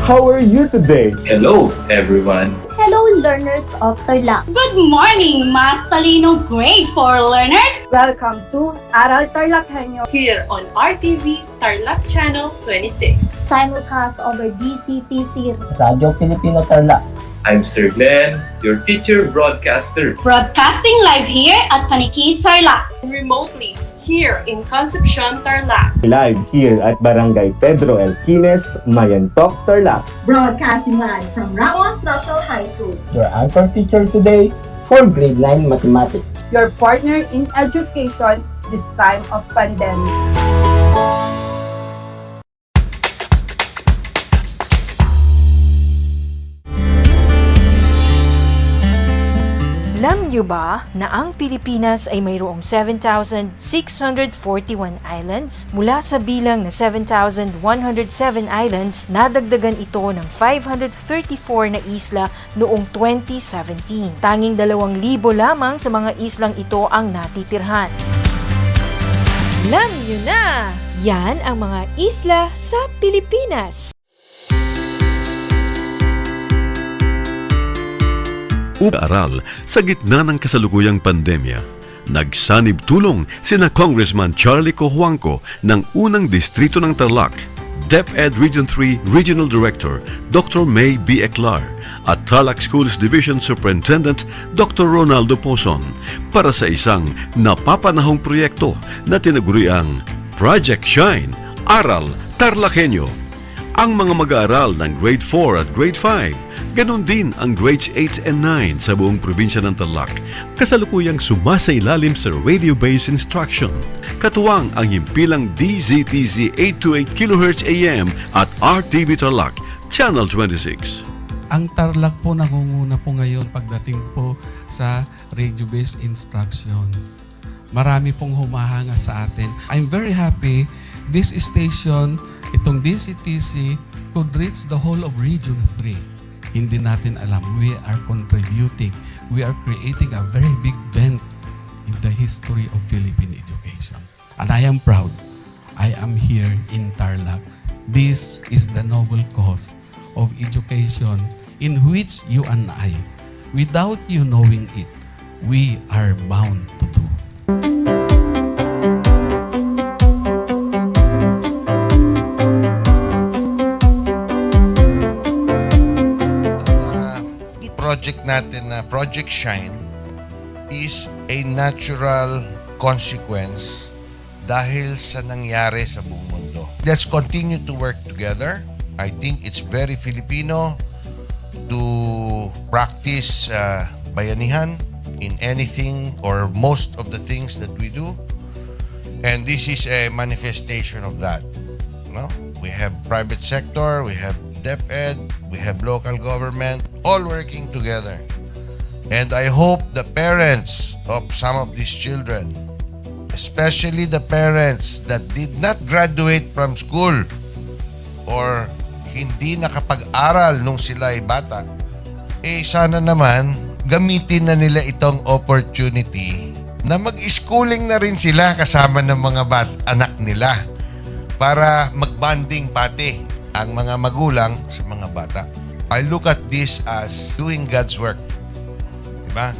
How are you today? Hello, everyone. Hello, learners of Tarlac. Good morning, Math Talino Grade 4 learners. Welcome to Aral TarlakHenyo Here on RTV Tarlac Channel 26. Simulcast over DCTC Radio Pilipino Tarlac. I'm Sir Glenn, your teacher broadcaster. Broadcasting live here at Paniki Tarlac. Remotely here in Concepcion, Tarlac. Live here at Barangay Pedro Elquines, Mayantok, Tarlac. Broadcasting live from Ramos National High School. Your anchor teacher today for grade 9 mathematics. Your partner in education this time of pandemic. Alam niyo ba na ang Pilipinas ay mayroong 7,641 islands? Mula sa bilang na 7,107 islands, nadagdagan ito ng 534 na isla noong 2017. Tanging 2,000 lamang sa mga islang ito ang natitirhan. Alam niyo na! Yan ang mga isla sa Pilipinas. Aral sa gitna ng kasalukuyang pandemya. Nagsanib tulong sina Congressman Charlie Cojuangco ng unang distrito ng Tarlac, DEPED Region 3 Regional Director Dr. May B. Eclar at Tarlac Schools Division Superintendent Dr. Ronaldo Poson para sa isang napapanahong proyekto na tinaguriang Project Shine, Aral TarlakHenyo. Ang mga mag-aaral ng Grade 4 at Grade 5, ganon din ang Grades 8 and 9 sa buong probinsya ng Tarlac, kasalukuyang sumasailalim sa radio-based instruction. Katuwang ang himpilang DZTZ 828 kHz AM at RTV Tarlac, Channel 26. Ang Tarlac po nangunguna po ngayon pagdating po sa radio-based instruction. Marami pong humahanga sa atin. I'm very happy this station, itong DCTC, could reach the whole of Region 3. Hindi natin alam, we are contributing. We are creating a very big dent in the history of Philippine education. And I am proud. I am here in Tarlac. This is the noble cause of education in which you and I, without you knowing it, we are bound to do. Project natin na Project Shine is a natural consequence dahil sa nangyari sa buong mundo. Let's continue to work together. I think it's very Filipino to practice bayanihan in anything or most of the things that we do. And this is a manifestation of that. No? We have private sector, we have DEPED, we have local government, all working together. And I hope the parents of some of these children, especially the parents that did not graduate from school or hindi nakapag-aral nung sila ay bata, sana naman gamitin na nila itong opportunity na mag-schooling na rin sila kasama ng mga anak nila para mag-bonding pati ang mga magulang sa mga bata. I look at this as doing God's work. Diba?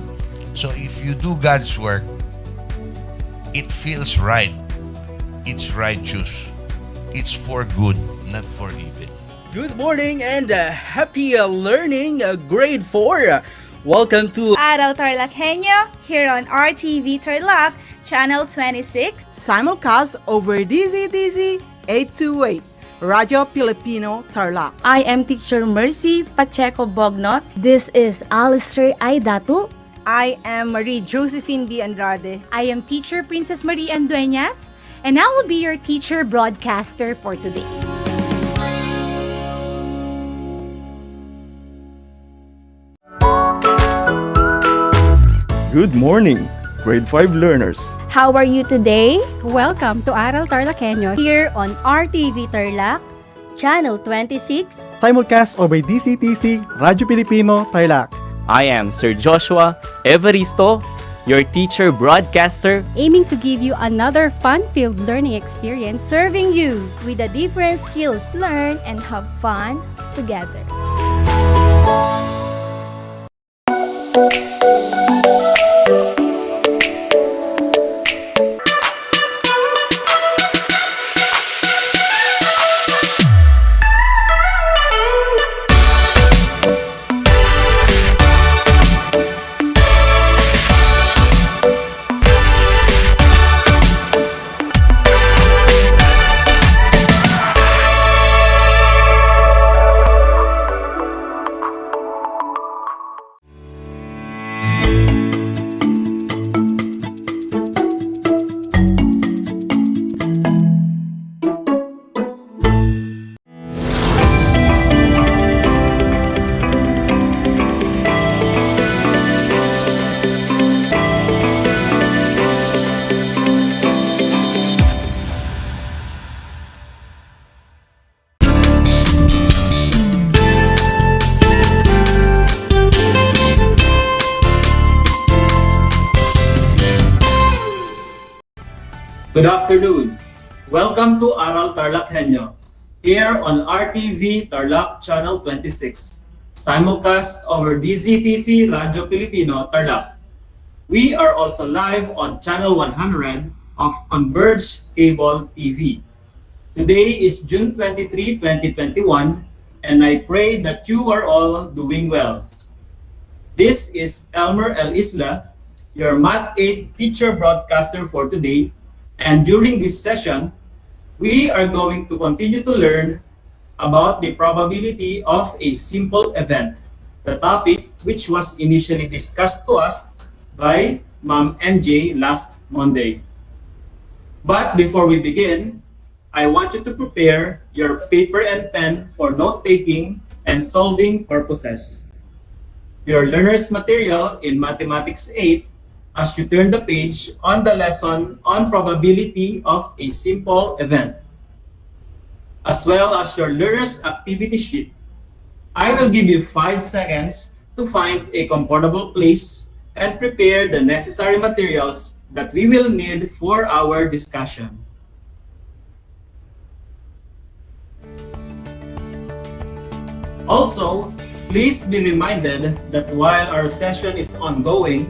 So if you do God's work, it feels right. It's righteous. It's for good, not for evil. Good morning and happy learning, grade 4. Welcome to Aral TarlakHenyo here on RTV Tarlac, Channel 26. Simulcast over DZTZ 828. Radio Filipino Tarlac. I am Teacher Mercy Pacheco Bognot. This is Alistair Aidatu. I am Marie Josephine B. Andrade. I am Teacher Princess Marie M. Dueñas, and I will be your teacher broadcaster for today. Good morning, Grade 5 learners. How are you today? Welcome to Aral TarlakHenyo here on RTV Tarlac, Channel 26. Simulcast over DCTC, Radyo Pilipino, Tarlac. I am Sir Joshua Evaristo, your teacher broadcaster, aiming to give you another fun-filled learning experience, serving you with the different skills learn and have fun together. Good afternoon. Welcome to Aral TarlakHenyo here on RTV Tarlac Channel 26. simulcast over DZTC Radyo Pilipino Tarlac. We are also live on Channel 100 of Converge Cable TV. Today is June 23, 2021, and I pray that you are all doing well. This is Elmer L. Isla, your Math 8 teacher broadcaster for today, and during this session, we are going to continue to learn about the probability of a simple event, the topic which was initially discussed to us by Ma'am MJ last Monday. But before we begin, I want you to prepare your paper and pen for note-taking and solving purposes. Your learner's material in Mathematics 8 as you turn the page on the lesson on probability of a simple event, as well as your learner's activity sheet. I will give you 5 seconds to find a comfortable place and prepare the necessary materials that we will need for our discussion. Also, please be reminded that while our session is ongoing,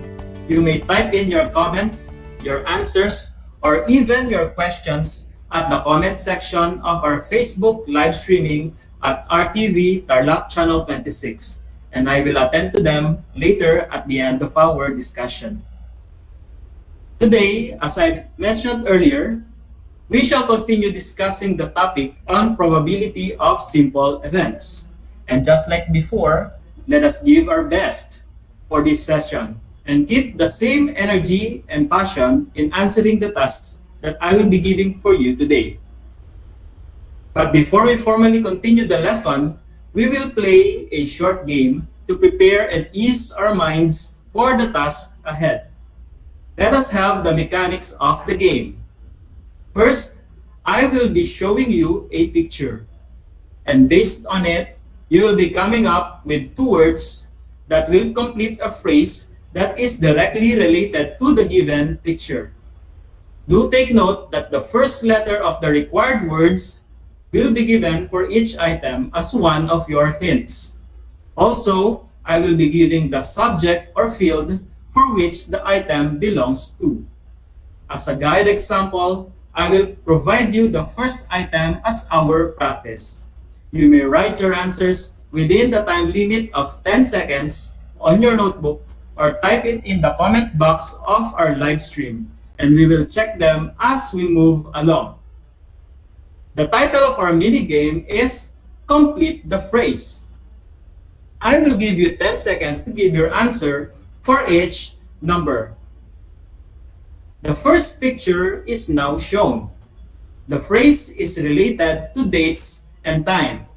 you may type in your comment, your answers, or even your questions at the comment section of our Facebook live streaming at RTV Tarlac Channel 26, and I will attend to them later at the end of our discussion. Today, as I mentioned earlier, we shall continue discussing the topic on probability of simple events. And just like before, let us give our best for this session and keep the same energy and passion in answering the tasks that I will be giving for you today. But before we formally continue the lesson, we will play a short game to prepare and ease our minds for the task ahead. Let us have the mechanics of the game. First, I will be showing you a picture, and based on it, you will be coming up with 2 words that will complete a phrase that is directly related to the given picture. Do take note that the first letter of the required words will be given for each item as one of your hints. Also, I will be giving the subject or field for which the item belongs to. As a guide example, I will provide you the first item as our practice. You may write your answers within the time limit of 10 seconds on your notebook or type it in the comment box of our live stream, and we will check them as we move along. The title of our mini game is Complete the Phrase. I will give you 10 seconds to give your answer for each number. The first picture is now shown. The phrase is related to dates and time.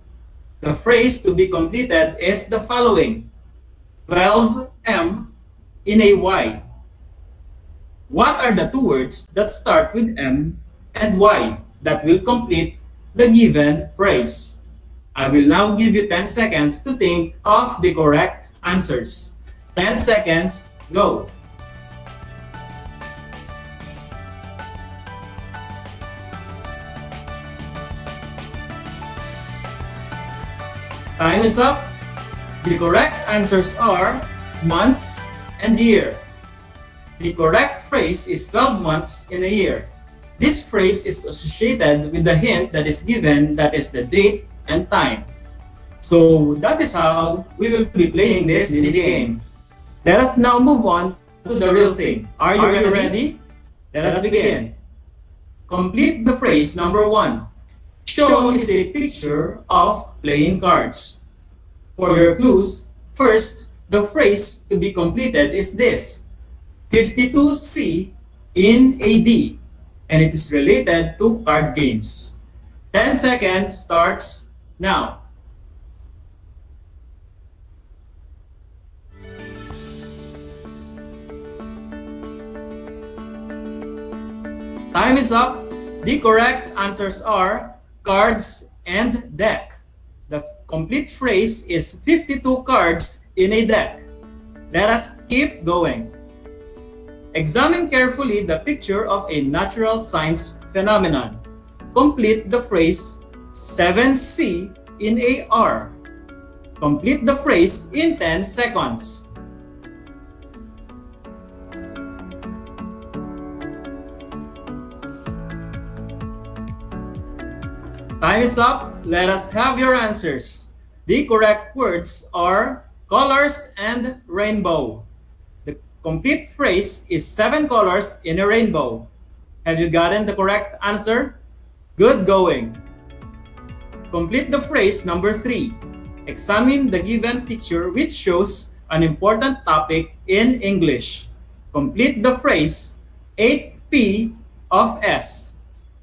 The phrase to be completed is the following: 12M in a Y. What are the 2 words that start with M and Y that will complete the given phrase? I will now give you 10 seconds to think of the correct answers. 10 seconds, go. Time is up. The correct answers are months and year. The correct phrase is 12 months in a year. This phrase is associated with the hint that is given, that is the date and time. So that is how we will be playing this mini game. Let us now move on to the real thing. Are you ready? Let us begin. Complete the phrase number 1. Shown is a picture of playing cards. For your clues, first, the phrase to be completed is this: 52C in a D, and it is related to card games. 10 seconds starts now. Time is up. The correct answers are cards and deck. The complete phrase is 52 cards in a deck. Let us keep going. Examine carefully the picture of a natural science phenomenon. Complete the phrase 7C in a R. Complete the phrase in 10 seconds. Time is up. Let us have your answers. The correct words are colors and rainbow. The complete phrase is 7 colors in a rainbow. Have you gotten the correct answer? Good going. Complete the phrase number 3. Examine the given picture which shows an important topic in English. Complete the phrase 8P of S.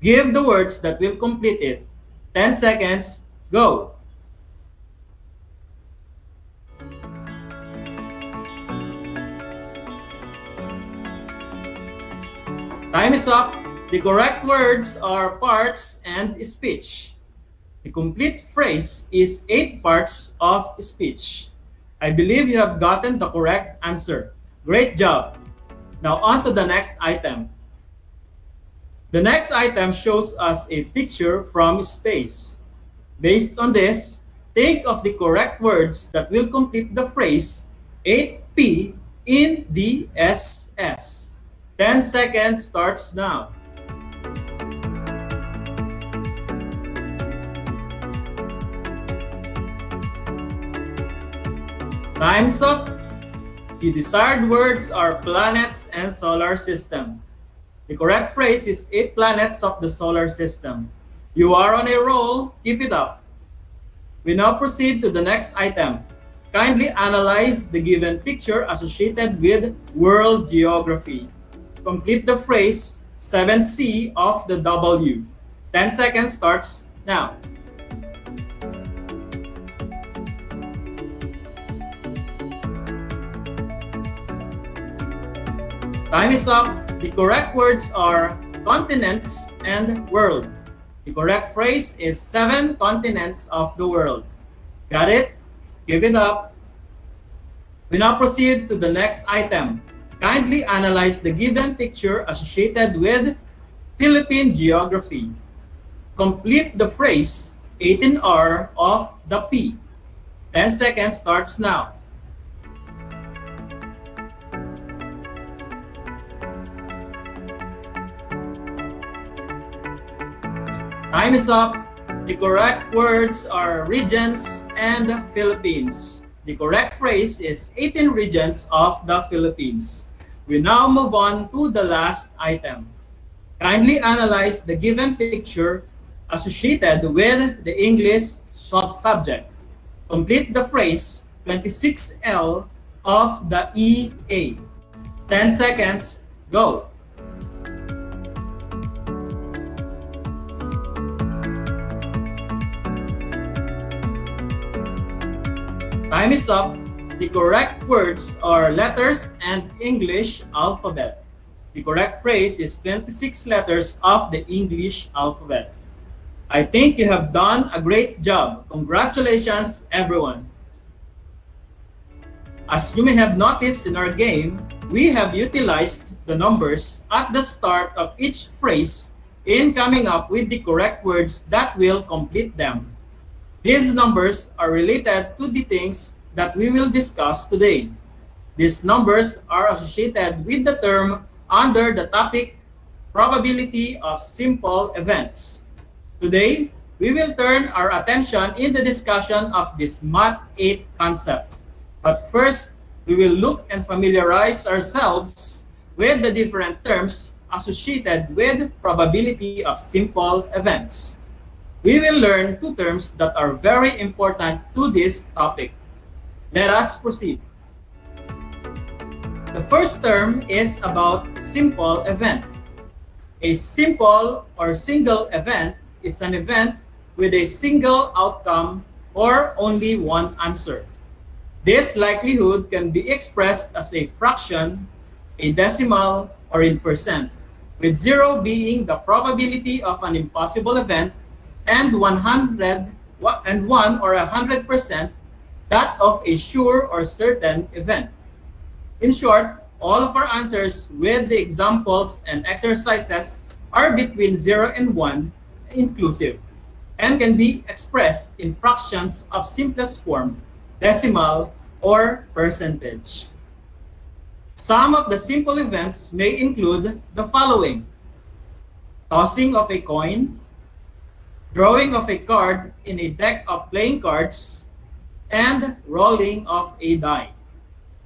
Give the words that will complete it. 10 seconds, go. Time is up. The correct words are parts and speech. The complete phrase is 8 parts of speech. I believe you have gotten the correct answer. Great job. Now on to the next item. The next item shows us a picture from space. Based on this, think of the correct words that will complete the phrase 8P in the SS. 10 seconds starts now. Time's up. The desired words are planets and solar system. The correct phrase is 8 planets of the solar system. You are on a roll. Keep it up. We now proceed to the next item. Kindly analyze the given picture associated with world geography. Complete the phrase 7C of the W. 10 seconds starts now. Time is up. The correct words are continents and world. The correct phrase is 7 continents of the world. Got it? Give it up. We now proceed to the next item. Kindly analyze the given picture associated with Philippine geography. Complete the phrase 18R of the P. 10 seconds starts now. Time is up. The correct words are regions and Philippines. The correct phrase is 18 regions of the Philippines. We now move on to the last item. Kindly analyze the given picture associated with the English subject. Complete the phrase 26L of the EA. 10 seconds, go. Time is up. The correct words are letters and English alphabet. The correct phrase is 26 letters of the English alphabet. I think you have done a great job. Congratulations, everyone. As you may have noticed in our game, we have utilized the numbers at the start of each phrase in coming up with the correct words that will complete them. These numbers are related to the things that we will discuss today. These numbers are associated with the term under the topic probability of simple events. Today, we will turn our attention in the discussion of this Math 8 concept. But first, we will look and familiarize ourselves with the different terms associated with probability of simple events. We will learn 2 terms that are very important to this topic. Let us proceed. The first term is about simple event. A simple or single event is an event with a single outcome or only one answer. This likelihood can be expressed as a fraction, a decimal, or in percent, with 0 being the probability of an impossible event and 100 and 1 or 100% that of a sure or certain event. In short, all of our answers with the examples and exercises are between 0 and 1 inclusive and can be expressed in fractions of simplest form decimal, or percentage. Some of the simple events may include the following: tossing of a coin, drawing of a card in a deck of playing cards, and rolling of a die.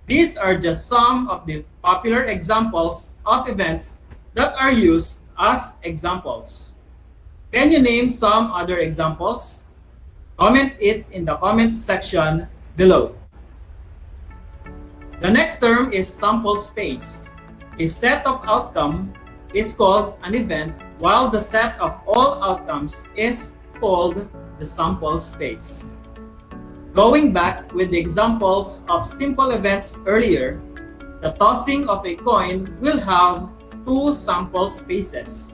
These are just some of the popular examples of events that are used as examples. Can you name some other examples? Comment it in the comment section below. The next term is sample space. A set of outcome is called an event, while the set of all outcomes is called the sample space. Going back with the examples of simple events earlier, the tossing of a coin will have two sample spaces.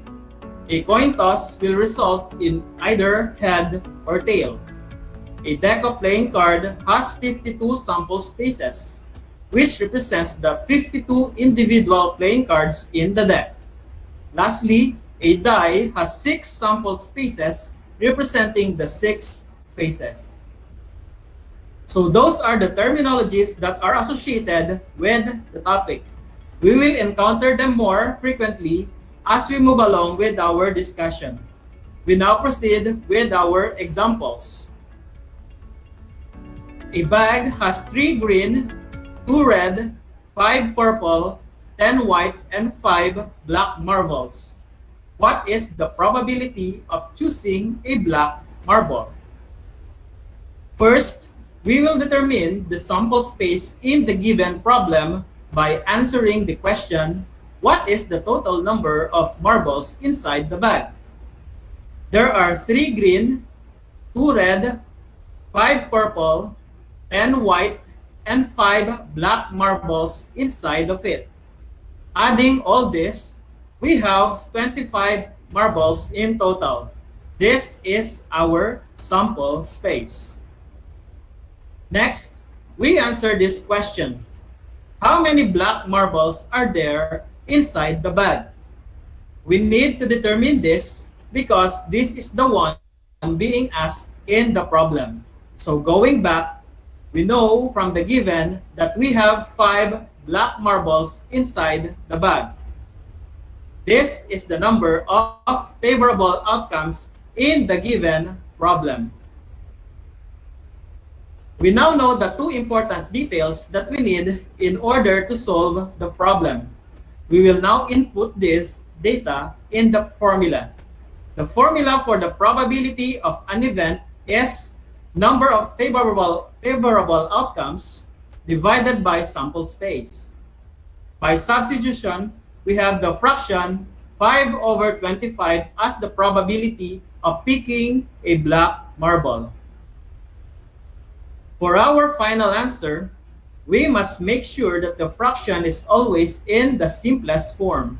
A coin toss will result in either head or tail. A deck of playing card has 52 sample spaces, which represents the 52 individual playing cards in the deck. Lastly, a die has 6 sample spaces representing the 6 faces. So those are the terminologies that are associated with the topic. We will encounter them more frequently as we move along with our discussion. We now proceed with our examples. A bag has 3 green, 2 red, 5 purple, 10 white, and 5 black marbles. What is the probability of choosing a black marble? First, we will determine the sample space in the given problem by answering the question, what is the total number of marbles inside the bag? There are 3 green, 2 red, 5 purple, 10 white, and 5 black marbles inside of it. Adding all this, we have 25 marbles in total. This is our sample space. Next, we answer this question. How many black marbles are there inside the bag? We need to determine this because this is the one being asked in the problem. So going back, we know from the given that we have 5 black marbles inside the bag. This is the number of favorable outcomes in the given problem. We now know the 2 important details that we need in order to solve the problem. We will now input this data in the formula. The formula for the probability of an event is number of favorable outcomes divided by sample space. By substitution, we have the fraction 5/25 as the probability of picking a black marble. For our final answer, we must make sure that the fraction is always in the simplest form.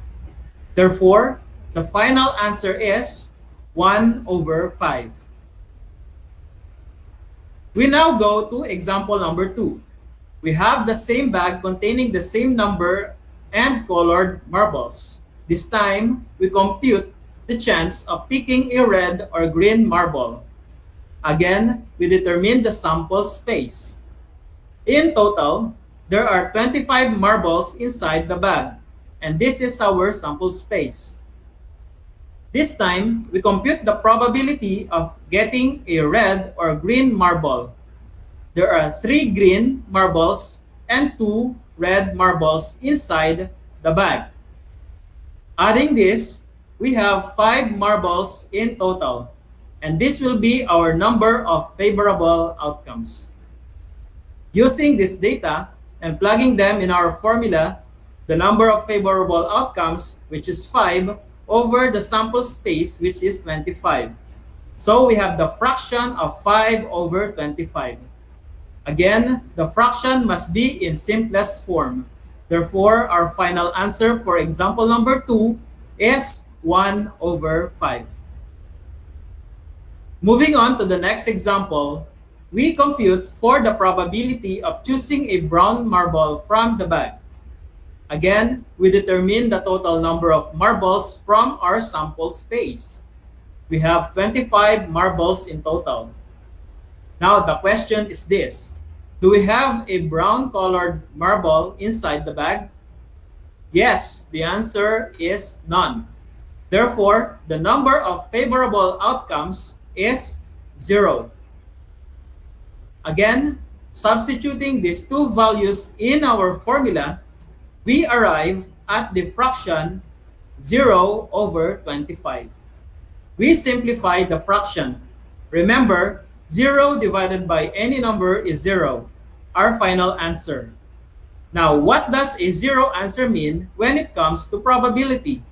Therefore, the final answer is 1/5. We now go to example number 2. We have the same bag containing the same number and colored marbles. This time, we compute the chance of picking a red or green marble. Again, we determine the sample space. In total, there are 25 marbles inside the bag, and this is our sample space. This time, we compute the probability of getting a red or green marble. There are 3 green marbles and 2 red marbles inside the bag. Adding this, we have 5 marbles in total, and this will be our number of favorable outcomes. Using this data and plugging them in our formula, the number of favorable outcomes, which is 5, over the sample space, which is 25. So we have the fraction of 5/25. Again, the fraction must be in simplest form. Therefore, our final answer for example number 2 is 1/5. Moving on to the next example, we compute for the probability of choosing a brown marble from the bag. Again, we determine the total number of marbles from our sample space. We have 25 marbles in total. Now the question is this: Do we have a brown colored marble inside the bag? Yes, the answer is none. Therefore, the number of favorable outcomes is 0. Again, substituting these two values in our formula, we arrive at the fraction 0 over 25. We simplify the fraction. Remember, 0 divided by any number is 0, our final answer. Now, what does a 0 answer mean when it comes to probability?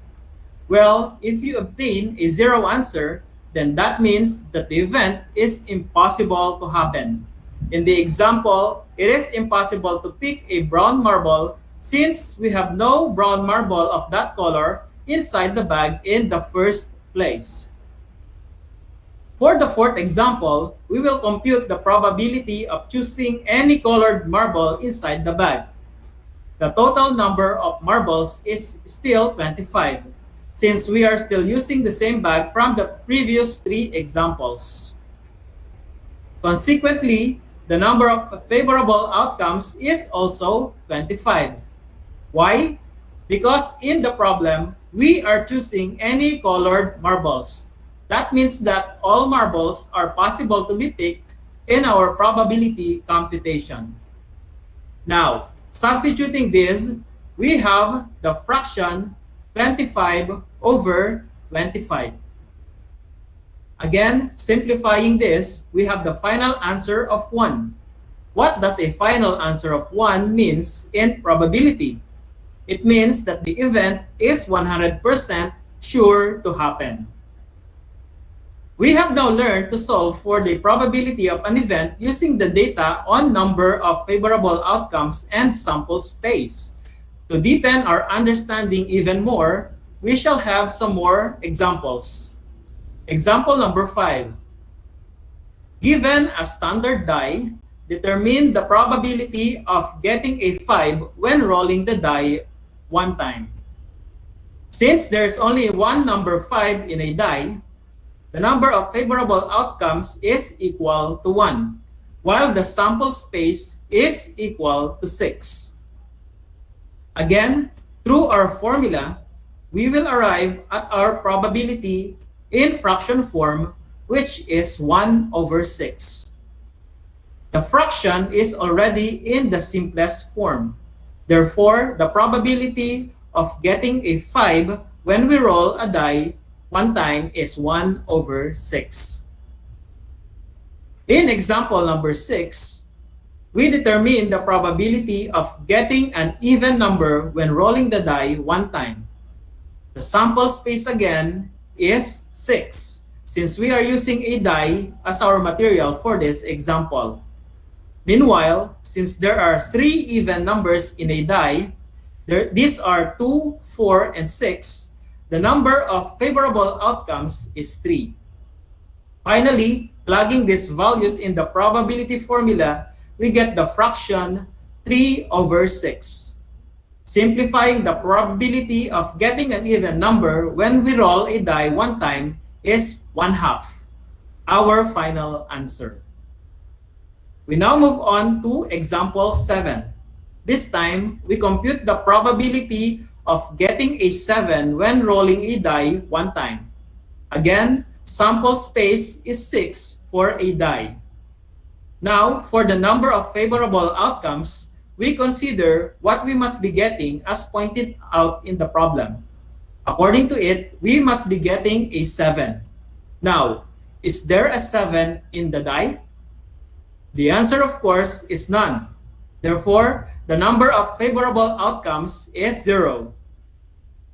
Well, if you obtain a 0 answer, then that means that the event is impossible to happen. In the example, it is impossible to pick a brown marble since we have no brown marble of that color inside the bag in the first place. For the fourth example, we will compute the probability of choosing any colored marble inside the bag. The total number of marbles is still 25, since we are still using the same bag from the previous 3 examples. Consequently, the number of favorable outcomes is also 25. Why? Because in the problem, we are choosing any colored marbles. That means that all marbles are possible to be picked in our probability computation. Now, substituting this, we have the fraction 25 over 25. Again, simplifying this, we have the final answer of 1. What does a final answer of 1 means in probability? It means that the event is 100% sure to happen. We have now learned to solve for the probability of an event using the data on number of favorable outcomes and sample space. To deepen our understanding even more, we shall have some more examples. Example number 5. Given a standard die, determine the probability of getting a 5 when rolling the die 1 time. Since there's only one number 5 in a die, the number of favorable outcomes is equal to 1, while the sample space is equal to 6. Again, through our formula, we will arrive at our probability in fraction form, which is 1 over 6. The fraction is already in the simplest form. Therefore, the probability of getting a 5 when we roll a die 1 time is 1 over 6. In example number 6, we determine the probability of getting an even number when rolling the die 1 time. The sample space again is 6, since we are using a die as our material for this example. Meanwhile, since there are 3 even numbers in a die, these are 2, 4, and 6, the number of favorable outcomes is 3. Finally, plugging these values in the probability formula, we get the fraction 3 over 6. Simplifying the probability of getting an even number when we roll a die 1 time is 1/2, our final answer. We now move on to example 7. This time, we compute the probability of getting a 7 when rolling a die 1 time. Again, sample space is 6 for a die. Now, for the number of favorable outcomes, we consider what we must be getting as pointed out in the problem. According to it, we must be getting a 7. Now, is there a 7 in the die? The answer, of course, is none. Therefore, the number of favorable outcomes is 0.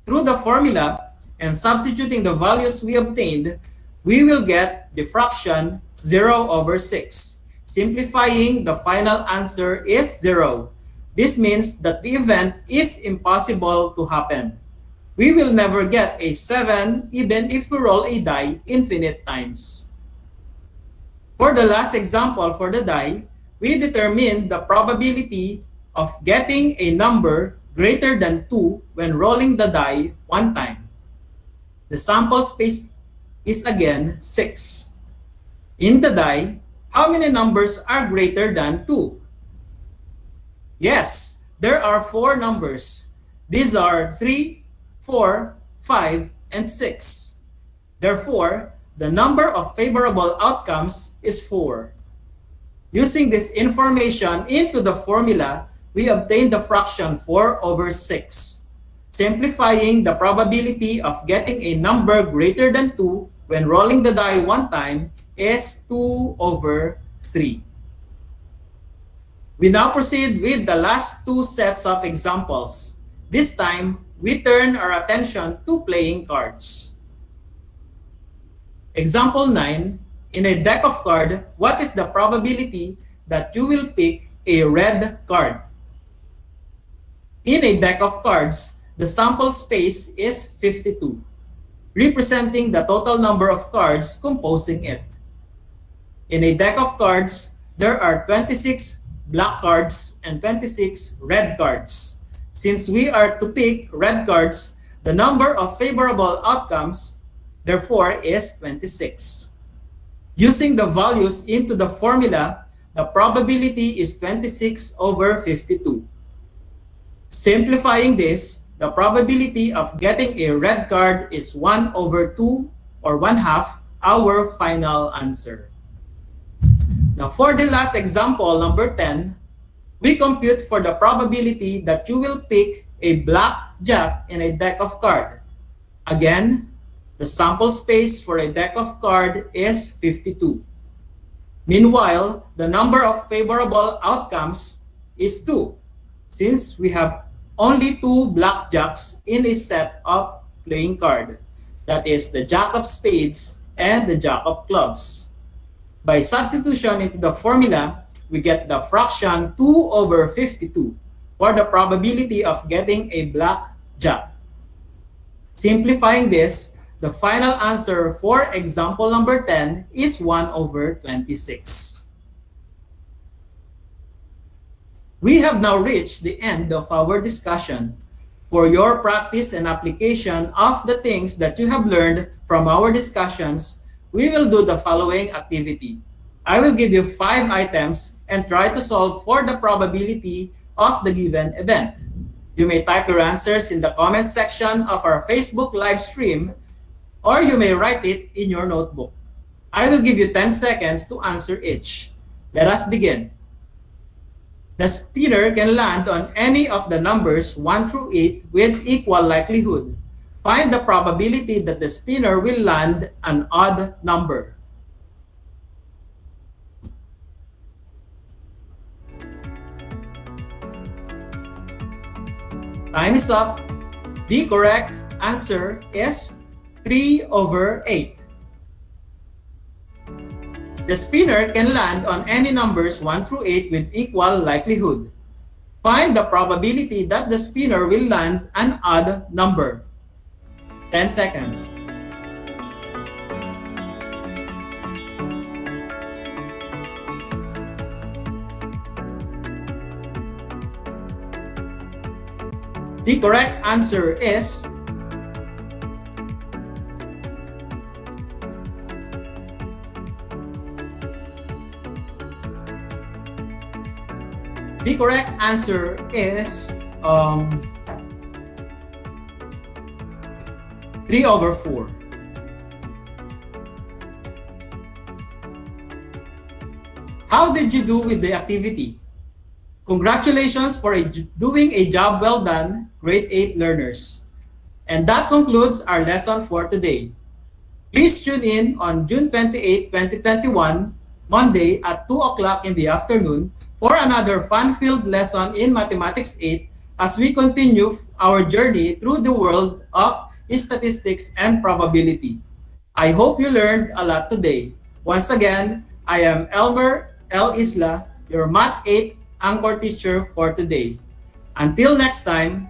Through the formula and substituting the values we obtained, we will get the fraction 0 over 6. Simplifying, the final answer is 0. This means that the event is impossible to happen. We will never get a 7 even if we roll a die infinite times. For the last example for the die, we determine the probability of getting a number greater than 2 when rolling the die 1 time. The sample space is again 6. In the die, how many numbers are greater than 2? Yes, there are four numbers. These are 3, 4, 5, and 6. Therefore, the number of favorable outcomes is 4. Using this information into the formula, we obtain the fraction 4 over 6, simplifying the probability of getting a number greater than 2 when rolling the die one time is 2 over 3. We now proceed with the last two sets of examples. This time, we turn our attention to playing cards. Example 9. In a deck of cards, what is the probability that you will pick a red card? In a deck of cards, the sample space is 52, representing the total number of cards composing it. In a deck of cards, there are 26 black cards and 26 red cards. Since we are to pick red cards, the number of favorable outcomes, therefore, is 26. Using the values into the formula, the probability is 26 over 52. Simplifying this, the probability of getting a red card is 1 over 2 or 1/2 our final answer. Now for the last example, number 10, we compute for the probability that you will pick a black jack in a deck of cards. Again, the sample space for a deck of cards is 52. Meanwhile, the number of favorable outcomes is 2, since we have only 2 black jacks in a set of playing cards. That is the jack of spades and the jack of clubs. By substitution into the formula, we get the fraction 2 over 52 for the probability of getting a black jack. Simplifying this, the final answer for example number 10 is 1 over 26. We have now reached the end of our discussion. For your practice and application of the things that you have learned from our discussions, we will do the following activity. I will give you 5 items and try to solve for the probability of the given event. You may type your answers in the comment section of our Facebook live stream, or you may write it in your notebook. I will give you 10 seconds to answer each. Let us begin. The spinner can land on any of the numbers 1 through 8 with equal likelihood. Find the probability that the spinner will land an odd number. Time is up. The correct answer is 3 over 8. The spinner can land on any numbers 1 through 8 with equal likelihood. Find the probability that the spinner will land an odd number. 10 seconds. The correct answer is The correct answer is 3 over 4. How did you do with the activity? Congratulations for doing a job well done, grade 8 learners. And that concludes our lesson for today. Please tune in on June 28, 2021, Monday at 2 o'clock in the afternoon for another fun-filled lesson in Mathematics 8 as we continue our journey through the world of statistics and probability. I hope you learned a lot today. Once again, I am Elmer L. Isla, your Math 8 anchor teacher for today. Until next time,